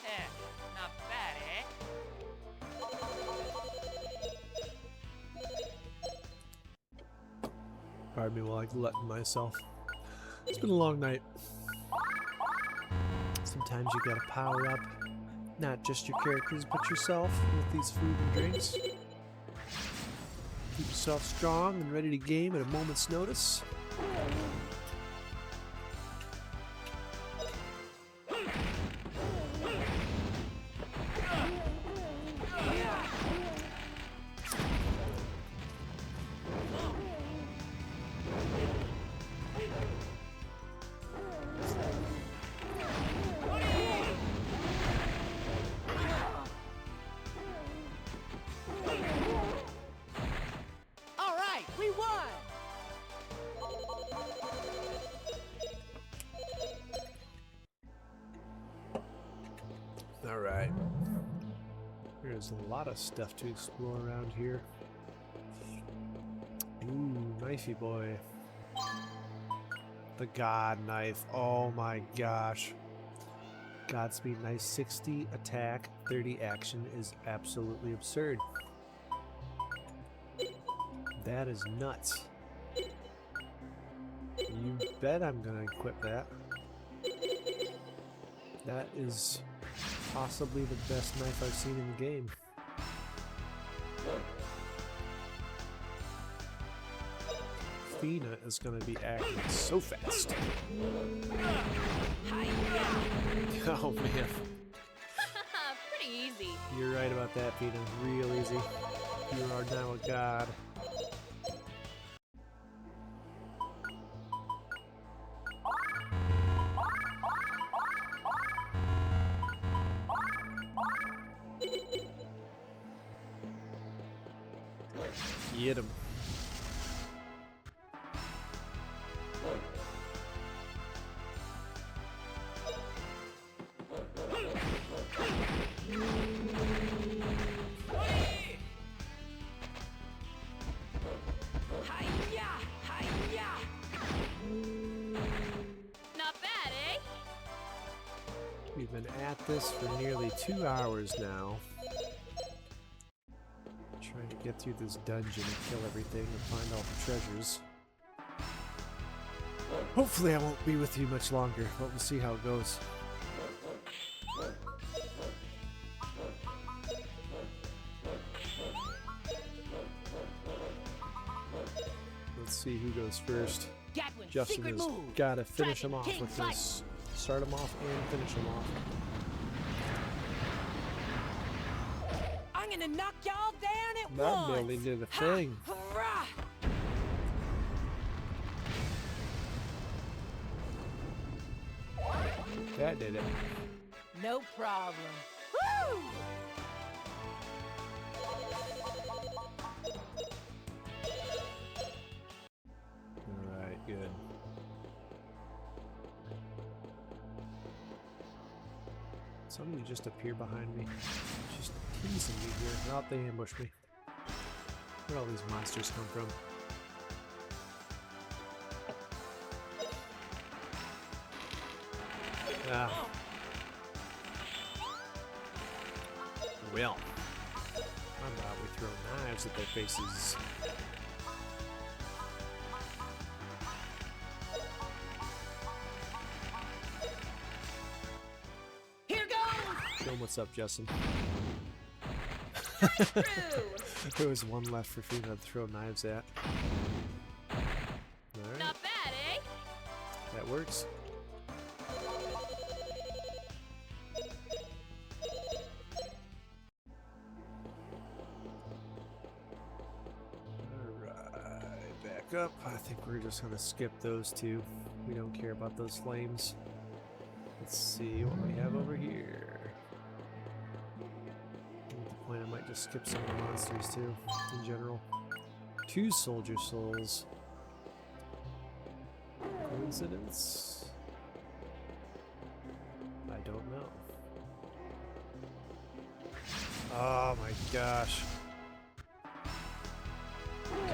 Heh, not bad, eh? Pardon me while I glutton myself. It's been a long night. Sometimes you gotta power up not just your characters but yourself with these food and drinks. Keep yourself strong and ready to game at a moment's notice. All right, we won. Alright. There's a lot of stuff to explore around here. Ooh, knifey boy. The God Knife. Oh my gosh. Godspeed Knife 60 attack, 30 action is absolutely absurd. That is nuts. You bet I'm gonna equip that. That is possibly the best knife I've seen in the game. Fina is gonna be acting so fast. Oh man. Pretty easy. You're right about that, Fina. Real easy. You are now a god. Get him. Not bad, eh? We've been at this for nearly 2 hours now. Trying to get through this dungeon and kill everything and find all the treasures. Hopefully I won't be with you much longer, but we'll see how it goes. Let's see who goes first. Gatwin, Justin secret has move. got to finish him Dragon off King with fight. this. Start him off and finish him off. I'm gonna knock y'all down at That once. barely did a Ha! thing. Hurrah! That did it. No problem. Woo! Somebody just appear behind me. Just teasing me here. Oh, they ambushed me. Where'd all these monsters come from? Ah. Well, how about we throw knives at their faces? Here goes! Show 'em what's up, Justin. True. There was one left for Fina to throw knives at. Alright, Not bad, eh? that works. Alright, back up. I think we're just gonna skip those two. We don't care about those flames. Let's see what we have over here. At the point I might just skip some of the monsters too, in general. 2 soldier souls. Coincidence? I don't know. Oh my gosh.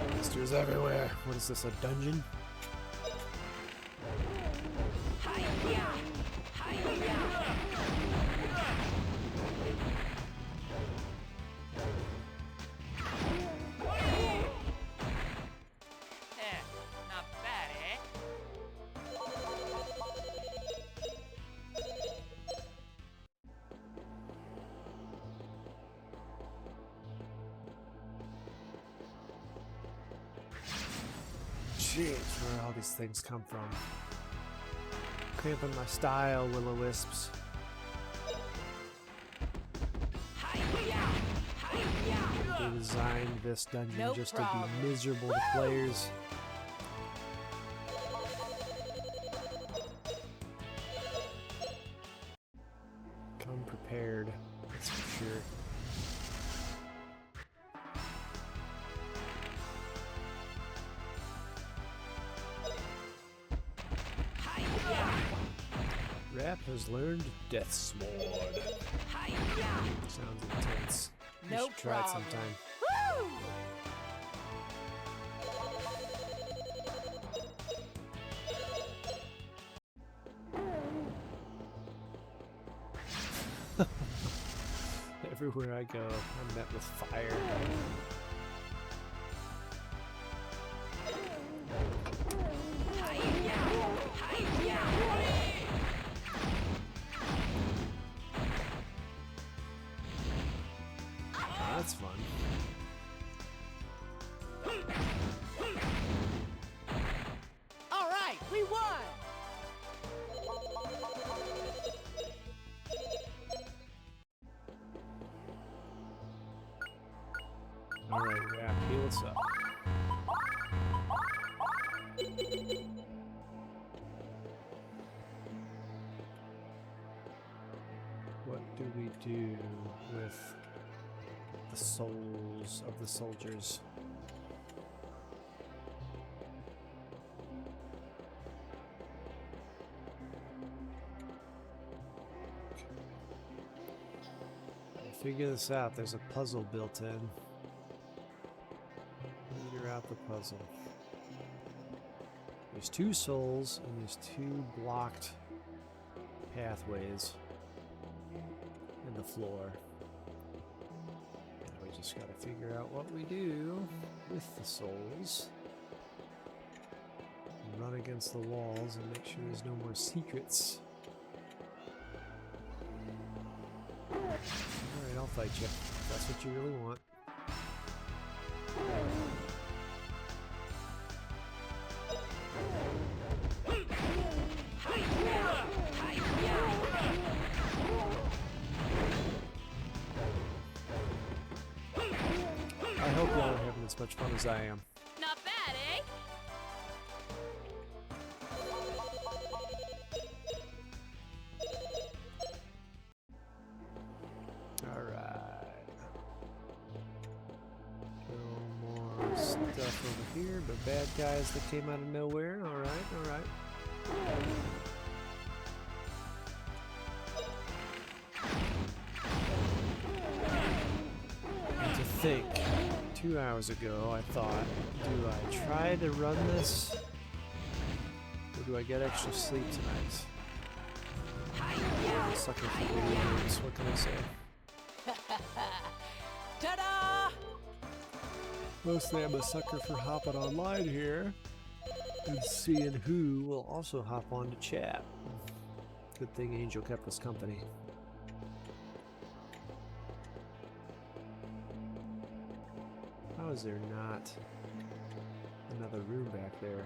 Monsters everywhere. What is this, a dungeon? Hi-ya! Hi-ya! Not bad, eh? Jeez, where all these things come from? Cramping my style, will-o-wisps. Hi-ya! Hi-ya! They designed this dungeon No just problem. to be miserable to players. Come prepared, that's for sure. Hi-ya! Rap has learned Death Sword. Hi-ya! Sounds intense. You No should try it problem. sometime. Woo! Everywhere I go, I'm met with fire. Hi-ya! Hi-ya! That's fun. All right, we won! Alright, Rap, hey, what's up? What do we do with the souls of the soldiers? Figure this out. There's a puzzle built in. Figure out the puzzle. There's 2 souls and there's 2 blocked pathways in the floor. Now we just gotta figure out what we do with the souls. And run against the walls and make sure there's no more secrets. Alright, I'll fight you. If that's what you really want. I hope y'all are having as much fun as I am. Not bad, eh? Alright. No more stuff over here, but bad guys that came out of nowhere. Alright, alright. think 2 hours ago I thought, do I try to run this? Or do I get extra sleep tonight? I'm a sucker for video games, what can I say? Ta-da! Mostly I'm a sucker for hopping online here and seeing who will also hop on to chat. Good thing Angel kept us company. How is there not another room back there?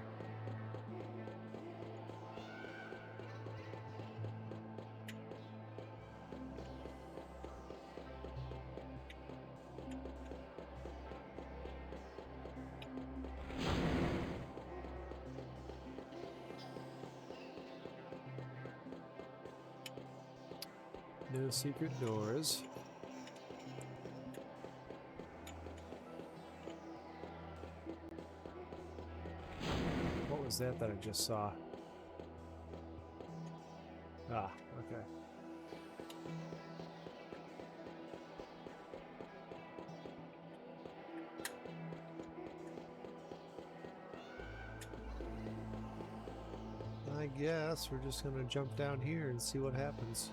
No secret doors. What was that I just saw? Ah, okay. I guess we're just gonna jump down here and see what happens.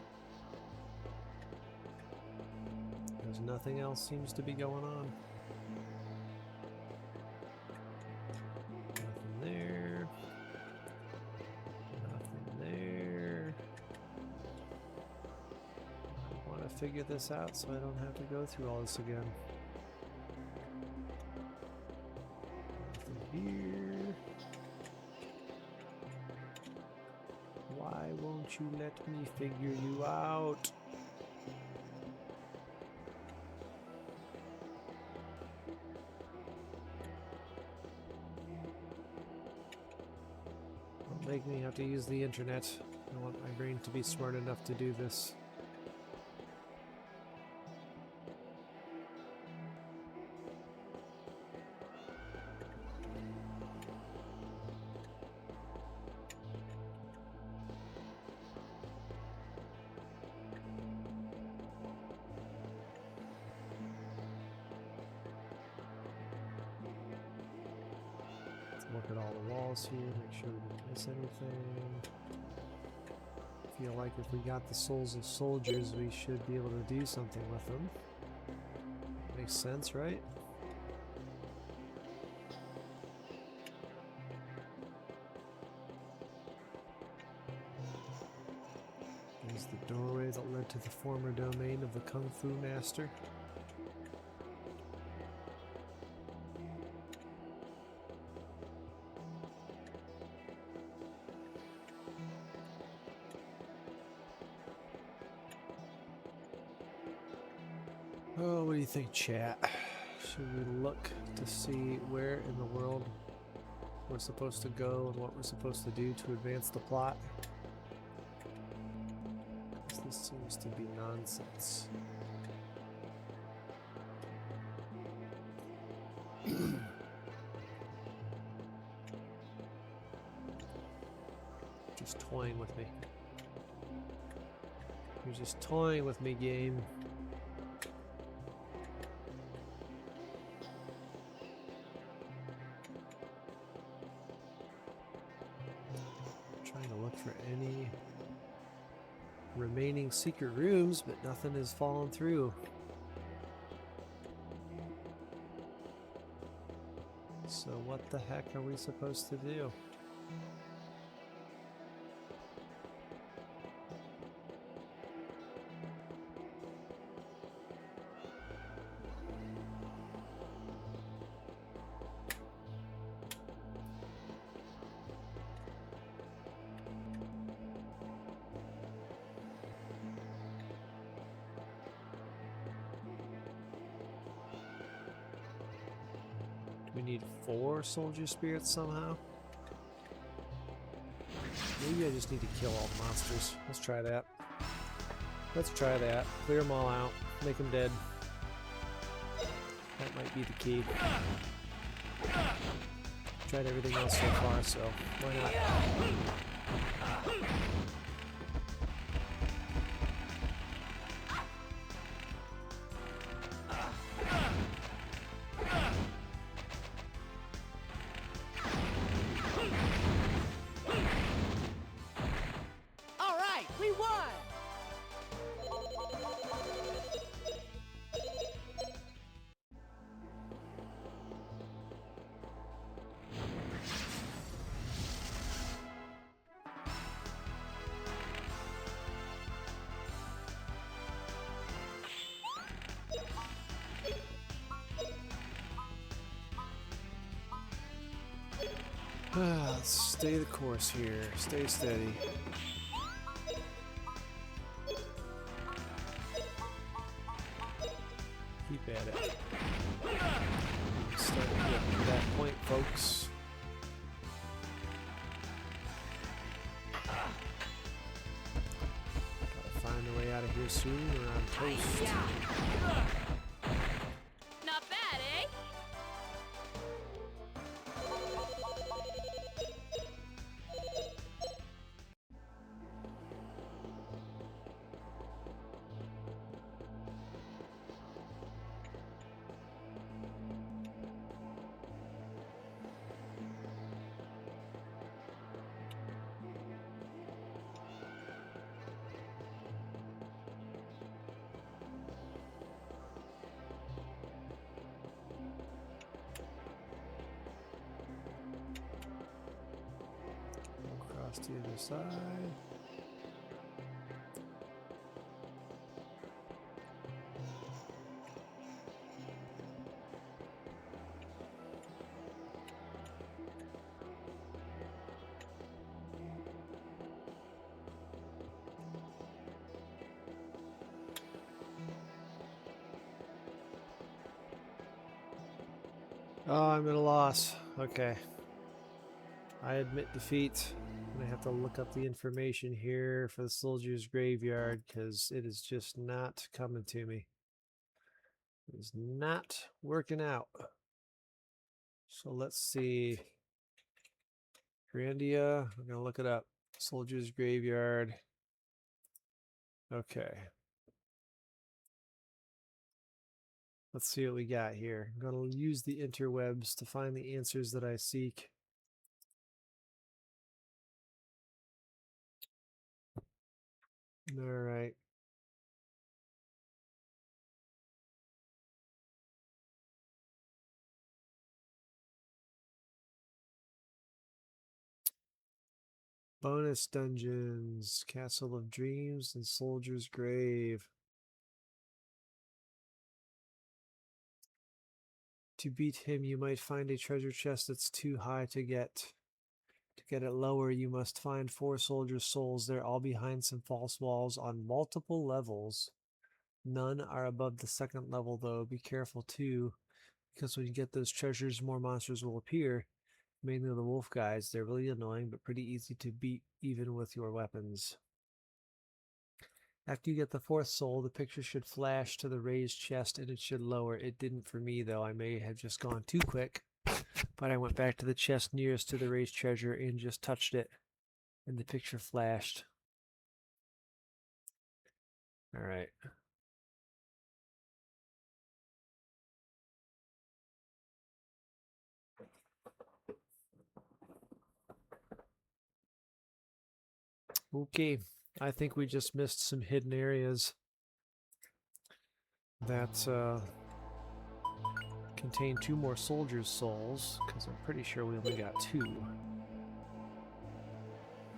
Because nothing else seems to be going on. Nothing there. Nothing there. I want to figure this out so I don't have to go through all this again. Nothing here. Why won't you let me figure you out? Don't make me have to use the internet. I want my brain to be smart enough to do this. Look at all the walls here, make sure we didn't miss anything. Feel like if we got the souls of soldiers, we should be able to do something with them. Makes sense, right? There's the doorway that led to the former domain of the Kung Fu Master. Oh, what do you think, chat? Should we look to see where in the world we're supposed to go and what we're supposed to do to advance the plot? 'Cause this seems to be nonsense. Just toying with me. You're just toying with me, game. Trying to look for any remaining secret rooms, but nothing has fallen through. So what the heck are we supposed to do? We need 4 soldier spirits somehow. Maybe I just need to kill all the monsters. Let's try that. Let's try that. Clear them all out. Make them dead. That might be the key. Tried everything else so far, so why not? Let's stay the course here. Stay steady. Keep at it. Starting to get to that point, folks. Gotta find a way out of here soon or I'm toast. Not bad, eh? Across to the other side. Oh, I'm at a loss. Okay. I admit defeat. I'm gonna have to look up the information here for the soldier's graveyard because it is just not coming to me. It is not working out. So let's see. Grandia, I'm gonna look it up. Soldier's graveyard. Okay. Let's see what we got here. I'm gonna use the interwebs to find the answers that I seek. All right. Bonus dungeons, Castle of Dreams, and Soldier's Grave. To beat him, you might find a treasure chest that's too high to get. To get it lower, you must find 4 soldiers' souls. They're all behind some false walls on multiple levels. None are above the 2nd level, though. Be careful, too, because when you get those treasures, more monsters will appear. Mainly the wolf guys. They're really annoying, but pretty easy to beat even with your weapons. After you get the 4th soul, the picture should flash to the raised chest and it should lower. It didn't for me, though. I may have just gone too quick, but I went back to the chest nearest to the raised treasure and just touched it, and the picture flashed. All right. Okay, I think we just missed some hidden areas that contain 2 more soldiers' souls, because I'm pretty sure we only got 2.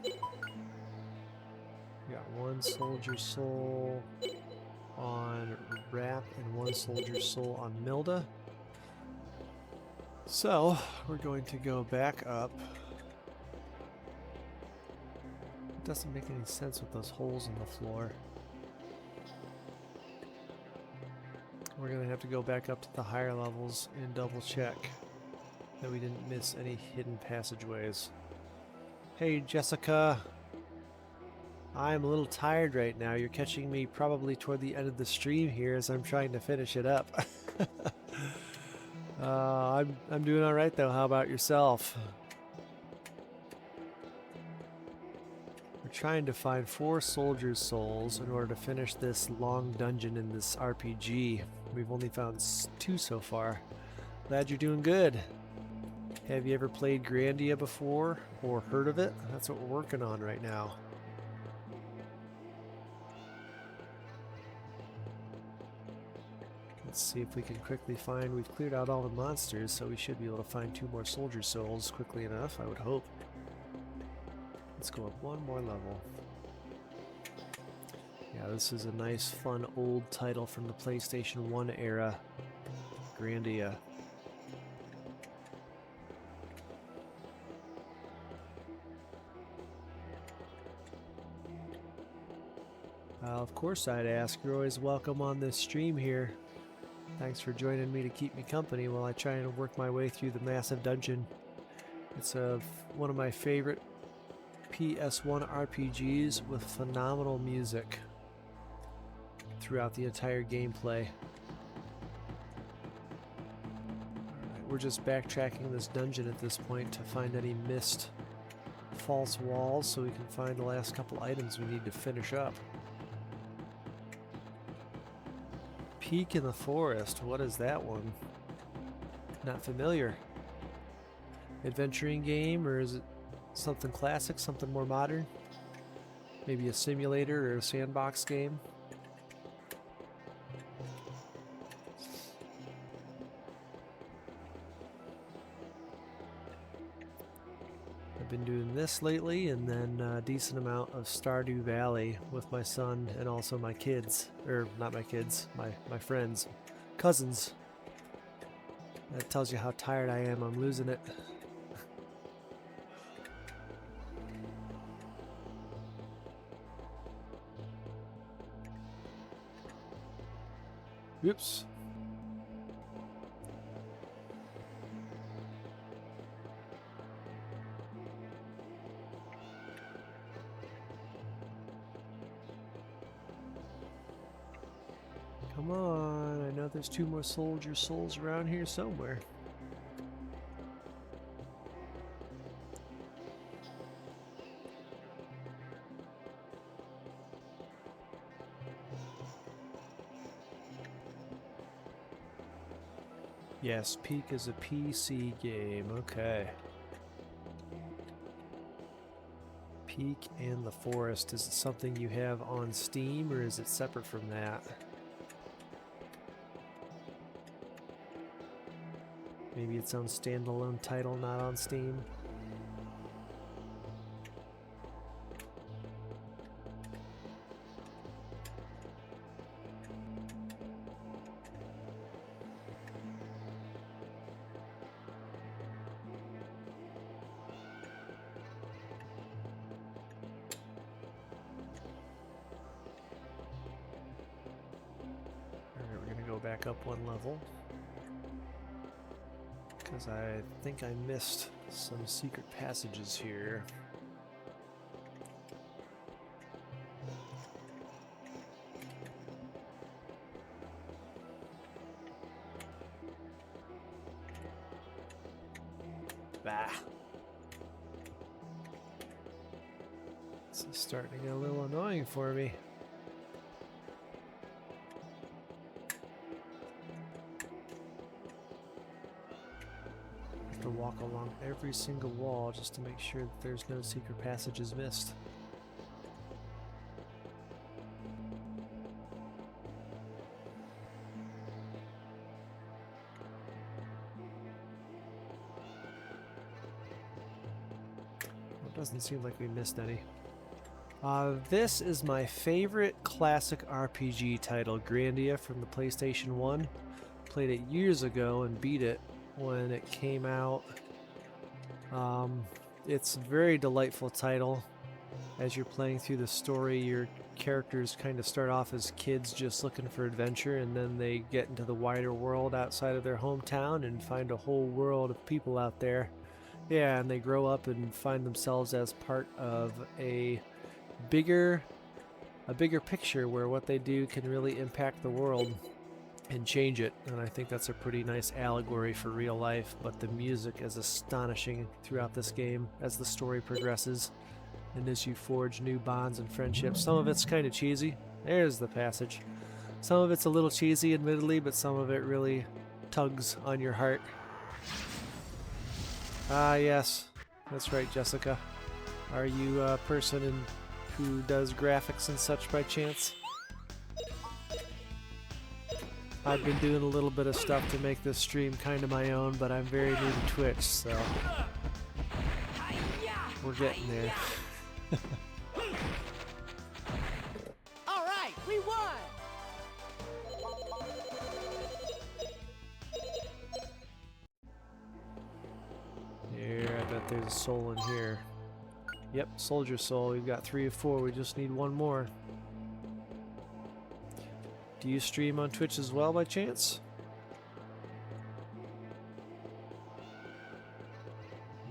We got 1 soldier's soul on Rap and 1 soldier's soul on Milda. So, we're going to go back up. It doesn't make any sense with those holes in the floor. We're going to have to go back up to the higher levels and double check that we didn't miss any hidden passageways. Hey Jessica, I'm a little tired right now. You're catching me probably toward the end of the stream here as I'm trying to finish it up. I'm doing all right though. How about yourself? We're trying to find 4 soldiers' souls in order to finish this long dungeon in this RPG. We've only found 2 so far. Glad you're doing good. Have you ever played Grandia before or heard of it? That's what we're working on right now. Let's see if we can quickly find... We've cleared out all the monsters, so we should be able to find 2 more soldier souls quickly enough, I would hope. Let's go up 1 more level. Yeah, this is a nice, fun, old title from the PlayStation 1 era. Grandia. Of course I'd ask. You're always welcome on this stream here. Thanks for joining me to keep me company while I try and work my way through the massive dungeon. It's one of my favorite PS1 RPGs with phenomenal music throughout the entire gameplay. Alright, we're just backtracking this dungeon at this point to find any missed false walls so we can find the last couple items we need to finish up. Peak in the Forest, what is that one? Not familiar. Adventuring game, or is it something classic, something more modern? Maybe a simulator or a sandbox game? I've been doing this lately, and then a decent amount of Stardew Valley with my son and also my kids. Or not my kids, my friends. Cousins. That tells you how tired I am. I'm losing it. Oops. Come on, I know there's 2 more soldier souls around here somewhere. Yes, Peak is a PC game, okay. Peak and the Forest, is it something you have on Steam or is it separate from that? Maybe its own standalone title, not on Steam. Alright, we're gonna go back up 1 level. Because I think I missed some secret passages here. Bah. This is starting to get a little annoying for me. To walk along every single wall just to make sure that there's no secret passages missed. It doesn't seem like we missed any. This is my favorite classic RPG title, Grandia from the PlayStation 1. Played it years ago and beat it when it came out. It's a very delightful title. As you're playing through the story, your characters kind of start off as kids just looking for adventure, and then they get into the wider world outside of their hometown and find a whole world of people out there. Yeah, and they grow up and find themselves as part of a bigger picture where what they do can really impact the world and change it, and I think that's a pretty nice allegory for real life. But the music is astonishing throughout this game as the story progresses and as you forge new bonds and friendships. Some of it's kind of cheesy. There's the passage. Some of it's a little cheesy, admittedly, but some of it really tugs on your heart. Ah, yes, that's right, Jessica. Are you a person who does graphics and such by chance? I've been doing a little bit of stuff to make this stream kind of my own, but I'm very new to Twitch, so we're getting there. All right, we won. Here, I bet there's a soul in here. Yep, soldier soul. We've got 3 of 4. We just need 1 more. Do you stream on Twitch as well by chance?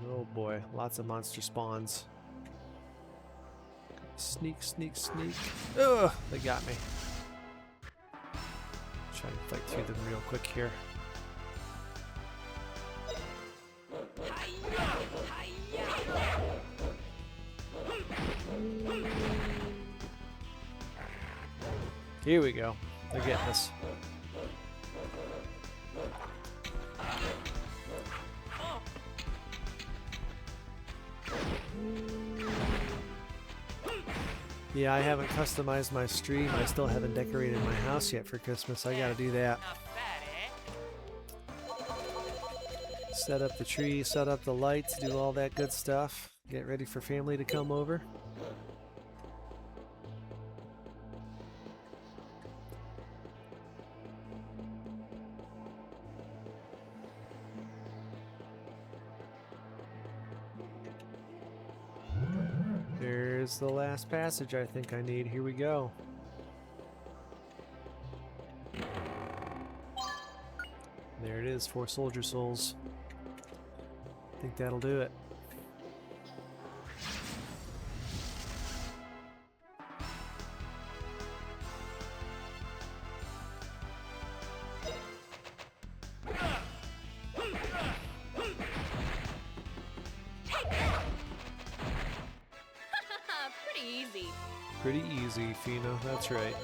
Oh boy, lots of monster spawns. Sneak, sneak, sneak. Ugh, they got me. Try and fight through them real quick here. Here we go. They're getting us. Yeah, I haven't customized my stream. I still haven't decorated my house yet for Christmas. I gotta do that. Not bad, eh? Set up the tree, set up the lights, do all that good stuff. Get ready for family to come over. There's the last passage I think I need. Here we go. There it is, 4 soldier souls. I think that'll do it. Pretty easy. Pretty easy, Fina. That's right.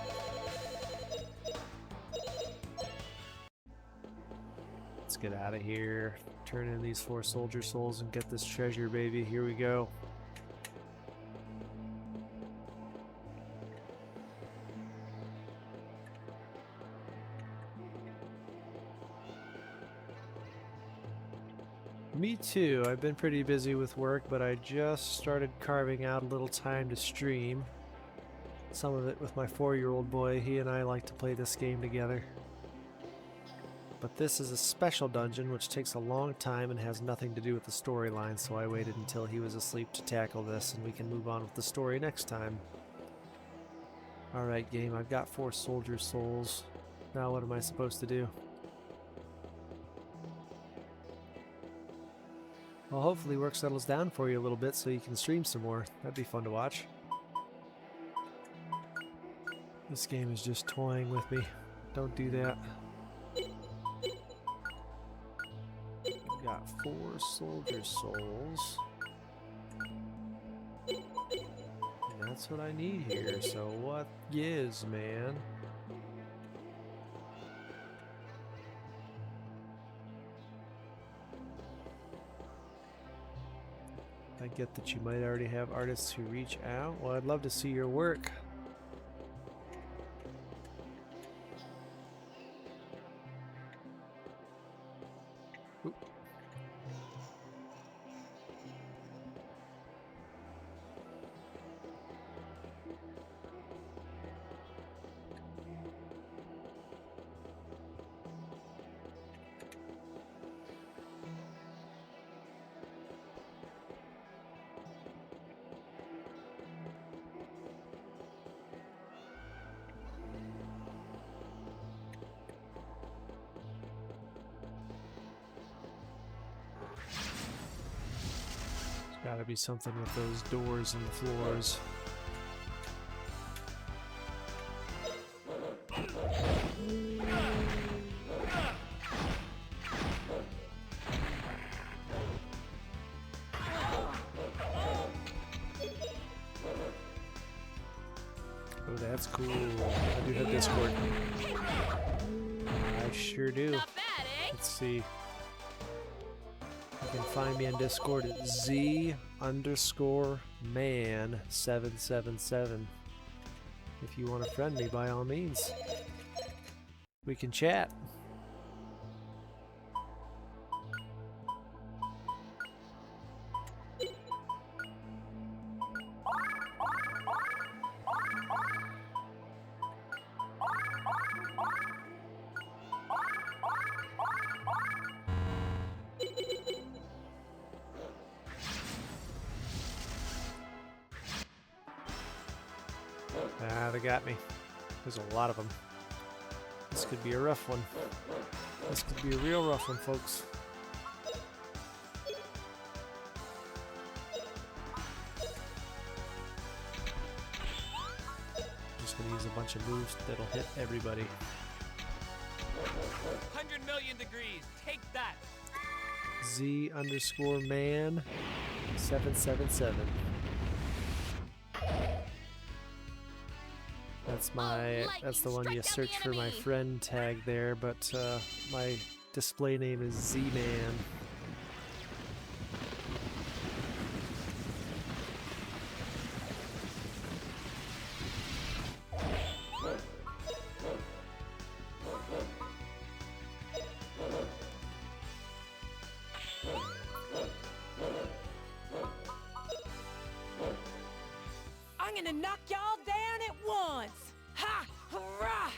Let's get out of here. Turn in these 4 soldier souls and get this treasure, baby. Here we go. Me too. I've been pretty busy with work, but I just started carving out a little time to stream. Some of it with my 4-year-old boy. He and I like to play this game together. But this is a special dungeon which takes a long time and has nothing to do with the storyline, so I waited until he was asleep to tackle this, and we can move on with the story next time. Alright game, I've got 4 soldier souls. Now what am I supposed to do? Well, hopefully work settles down for you a little bit so you can stream some more. That'd be fun to watch. This game is just toying with me. Don't do that. We've got 4 soldier souls. And that's what I need here, so what gives, man? I get that you might already have artists who reach out. Well, I'd love to see your work. Oop. Gotta be something with those doors and the floors. Oh, that's cool. I do have Discord. I sure do. Not bad, eh? Let's see. You can find me on Discord at Z_man777. If you want to friend me, by all means. We can chat. Ah, they got me. There's a lot of them. This could be a rough one. This could be a real rough one, folks. Just gonna use a bunch of moves that'll hit everybody. 100 million degrees. Take that. Z_man 777. That's the one you search for my friend tag there, but my display name is Z-Man. I'm gonna knock y'all down at once. Ha! Hurrah!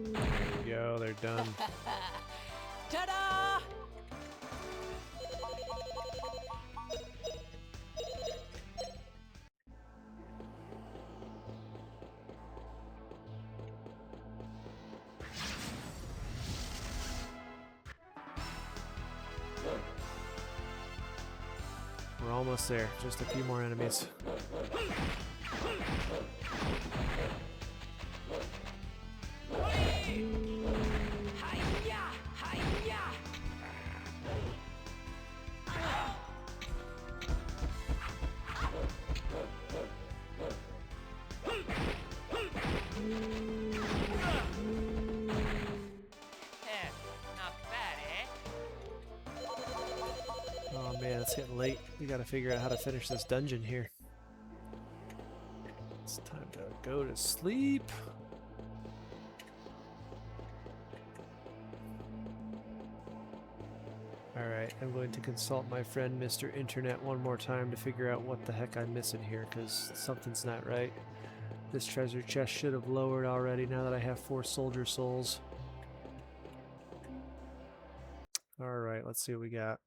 There you go, they're done. Ta-da! We're almost there. Just a few more enemies. Hi-ya! Hi-ya! Not bad, eh? Oh man, it's getting late. We gotta figure out how to finish this dungeon here. It's time to go to sleep. Alright, I'm going to consult my friend Mr. Internet one more time to figure out what the heck I'm missing here, because something's not right. This treasure chest should have lowered already now that I have 4 soldier souls. Alright, let's see what we got.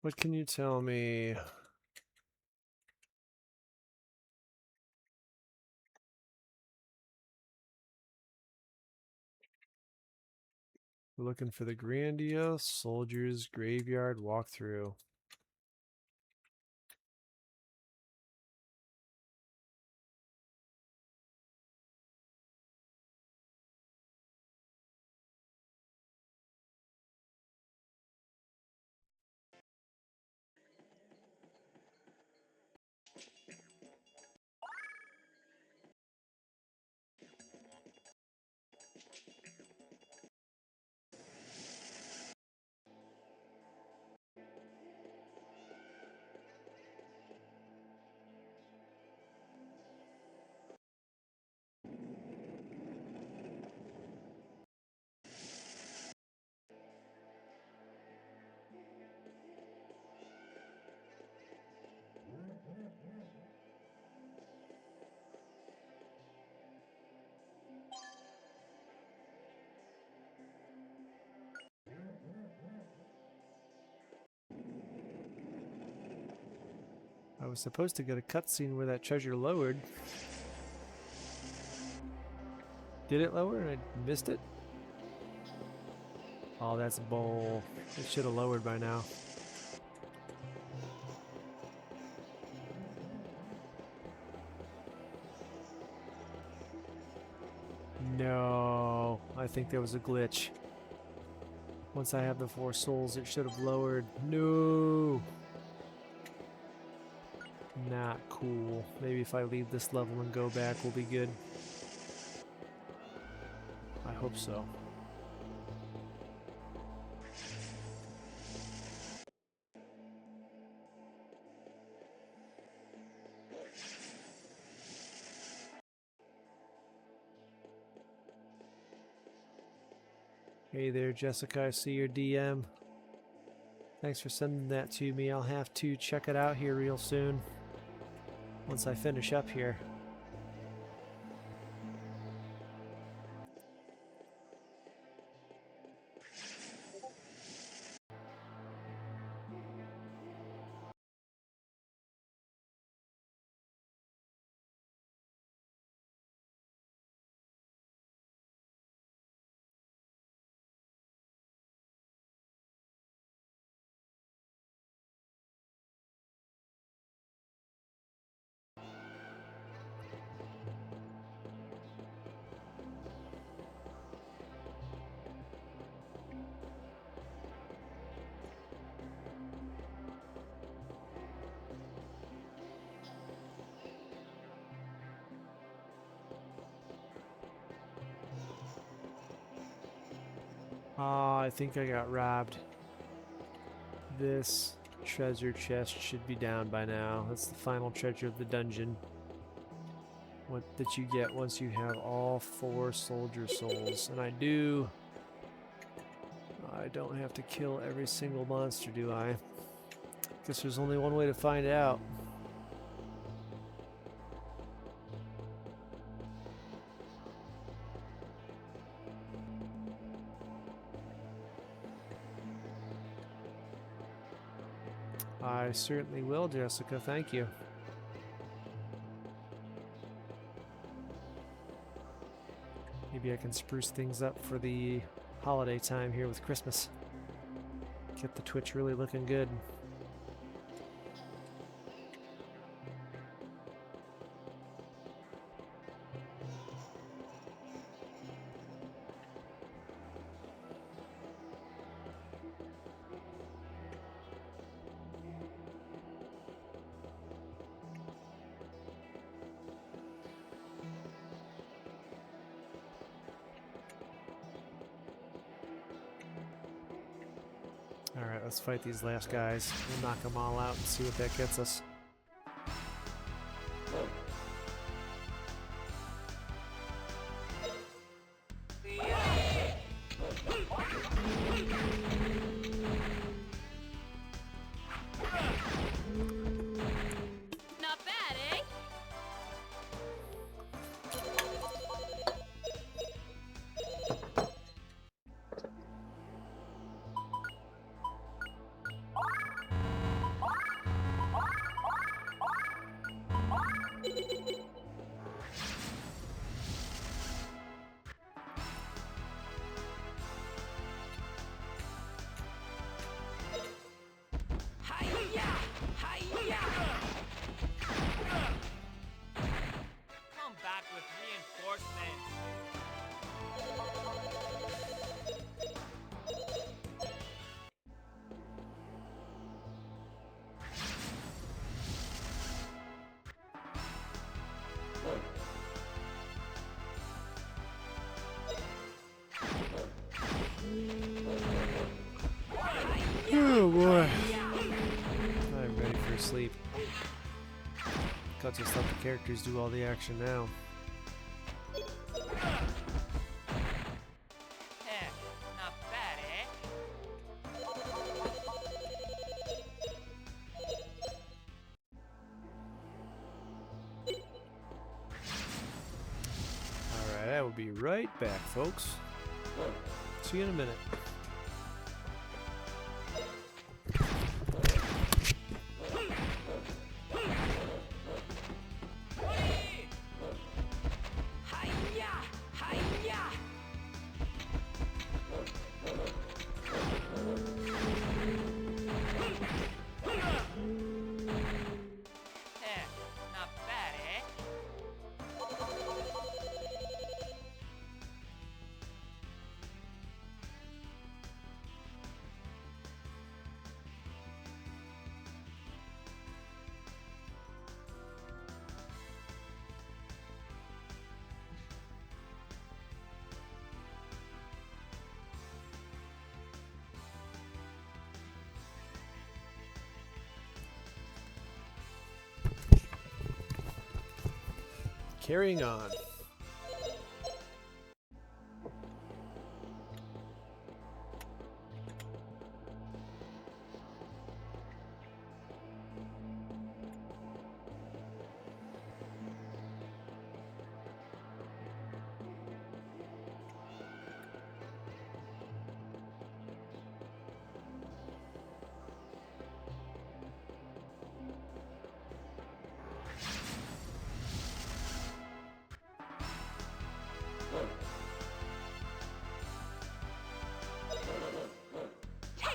What can you tell me? We're looking for the Grandia Soldiers Graveyard walkthrough. I was supposed to get a cutscene where that treasure lowered. Did it lower and I missed it? Oh, that's bull. It should have lowered by now. No, I think there was a glitch. Once I have the 4 souls, it should have lowered. No! Not cool. Maybe if I leave this level and go back, we'll be good. I hope so. Hey there, Jessica. I see your DM. Thanks for sending that to me. I'll have to check it out here real soon. Once I finish up here. Ah, I think I got robbed. This treasure chest should be down by now. That's the final treasure of the dungeon. What that you get once you have all 4 soldier souls. And I don't have to kill every single monster, do I? Guess there's only one way to find out. I certainly will, Jessica. Thank you. Maybe I can spruce things up for the holiday time here with Christmas. Get the Twitch really looking good. Alright, let's fight these last guys. We'll knock them all out and see what that gets us. Not bad, eh? Hi-ya! Hi-ya! Come back with reinforcements. Oh boy. I'm ready for sleep. Got just let the characters do all the action now. Not bad, eh? Alright, I will be right back, folks. See you in a minute. Hi-ya! Hi-ya! Not bad, eh? Carrying on.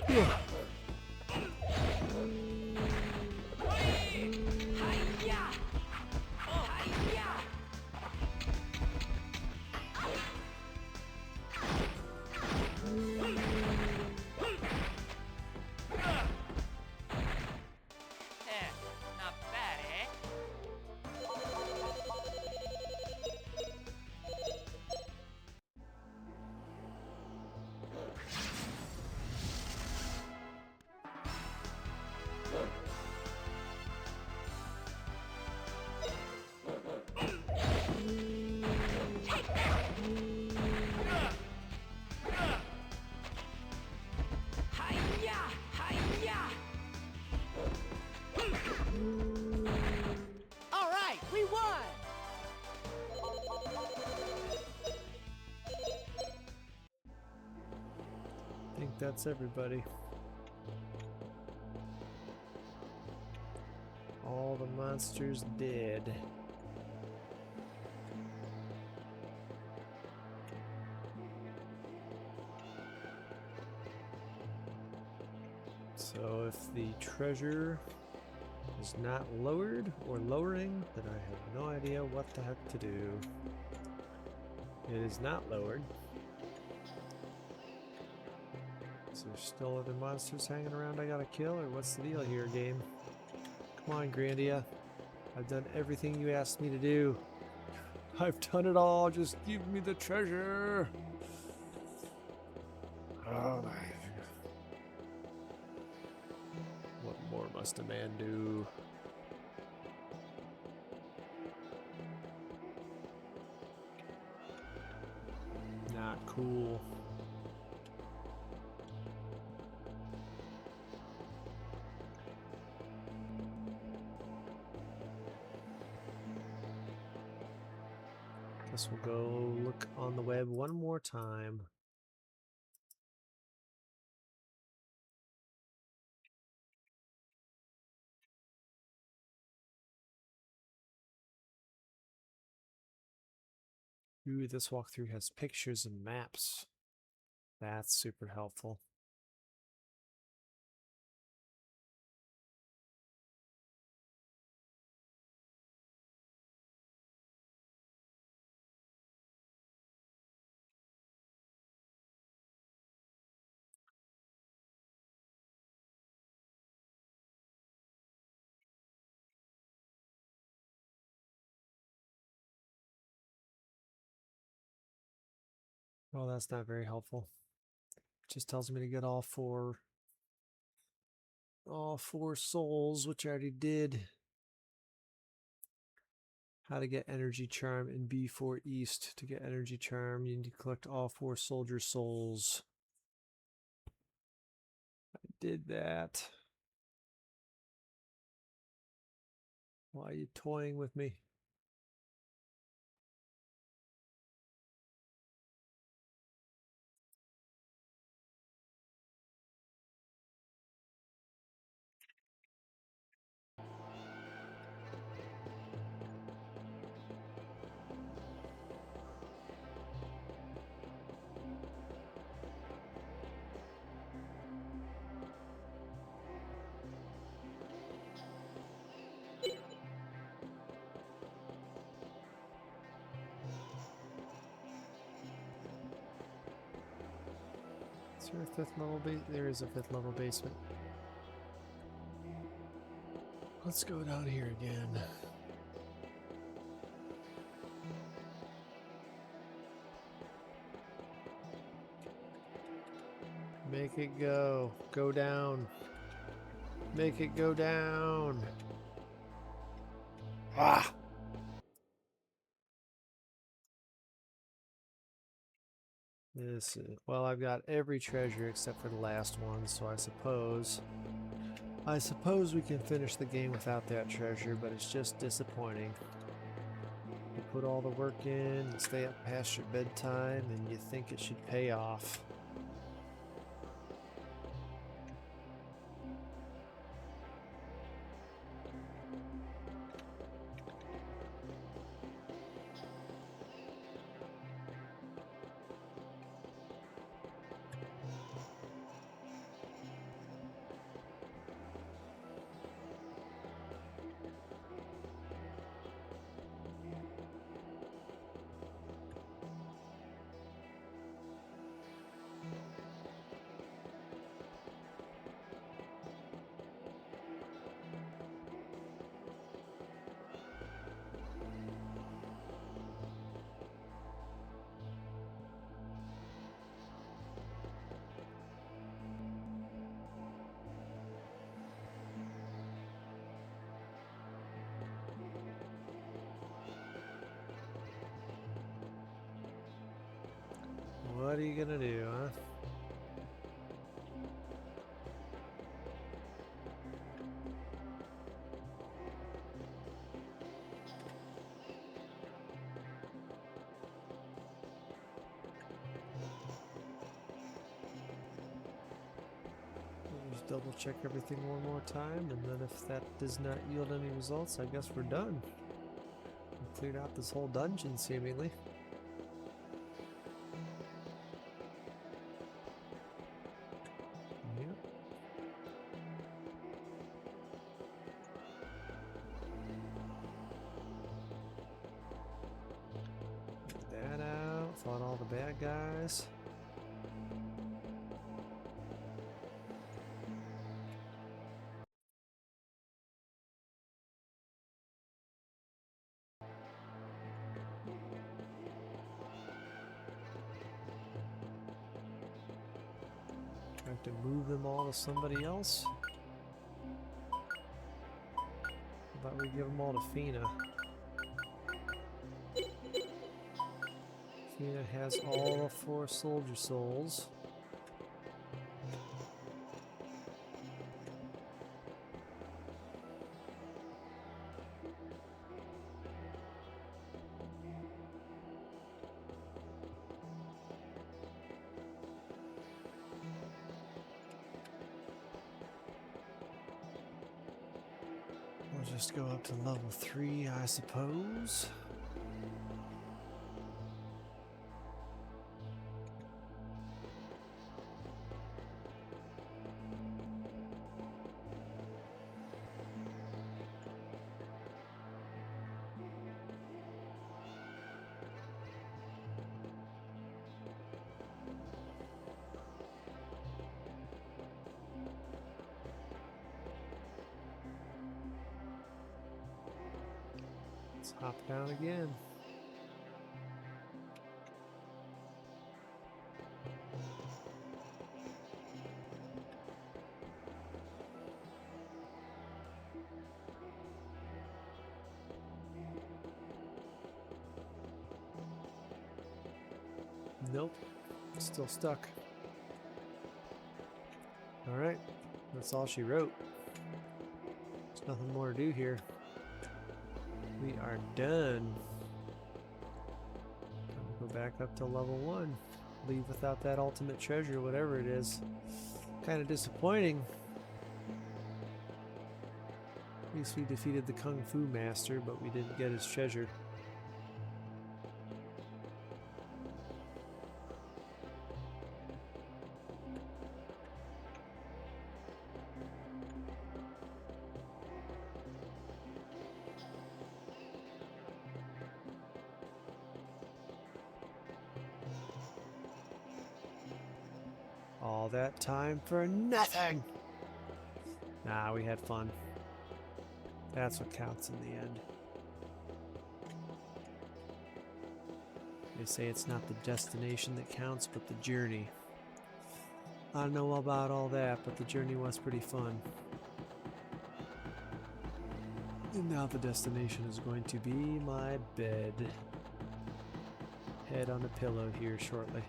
Hi-ya! Hi-ya! Not bad, eh? that's everybody. All the monsters dead. So if the treasure is not lowered or lowering, then I have no idea what the heck to do. It is not lowered. Is there still other monsters hanging around I gotta kill, or what's the deal here, game? Come on, Grandia. I've done everything you asked me to do. I've done it all. Just give me the treasure. Oh my. What more must a man do? Not cool. Guess we'll go look on the web one more time. Ooh, this walkthrough has pictures and maps. That's super helpful. Well, that's not very helpful. It just tells me to get all four souls, which I already did. How to get energy charm in B4 East. To get energy charm, you need to collect all 4 soldier souls. I did that. Why are you toying with me? Is there a 5th level base? There is a 5th level basement. Let's go down here again. Make it go. Go down. Make it go down. Ah! Well, I've got every treasure except for the last one, so I suppose we can finish the game without that treasure, but it's just disappointing. You put all the work in, you stay up past your bedtime, and you think it should pay off. What are you gonna do, huh? double check everything one more time, and then if that does not yield any results, I guess we're done. We cleared out this whole dungeon, seemingly. Yep. Get that out. Fought all the bad guys. Have to move them all to somebody else. How about we give them all to Fina? Fina has all the 4 soldier souls. We'll just go up to level 3, I suppose. Let's hop down again. Nope, still stuck. Alright, that's all she wrote. There's nothing more to do here. We are done. Go back up to level 1. Leave without that ultimate treasure, whatever it is. Kind of disappointing. At least we defeated the Kung Fu Master, but we didn't get his treasure. All that time for nothing! Nah, we had fun. That's what counts in the end. They say it's not the destination that counts, but the journey. I don't know about all that, but the journey was pretty fun. And now the destination is going to be my bed. Head on a pillow here shortly.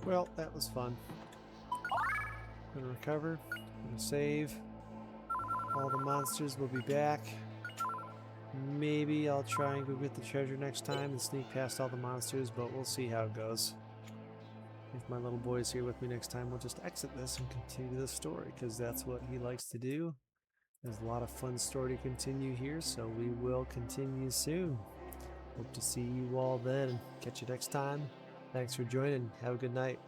Well, that was fun. Gonna recover, gonna save. All the monsters will be back. Maybe I'll try and go get the treasure next time and sneak past all the monsters, but we'll see how it goes. If my little boy's here with me next time, we'll just exit this and continue the story, because that's what he likes to do. There's a lot of fun story to continue here, so we will continue soon. Hope to see you all then and catch you next time. Thanks for joining. Have a good night.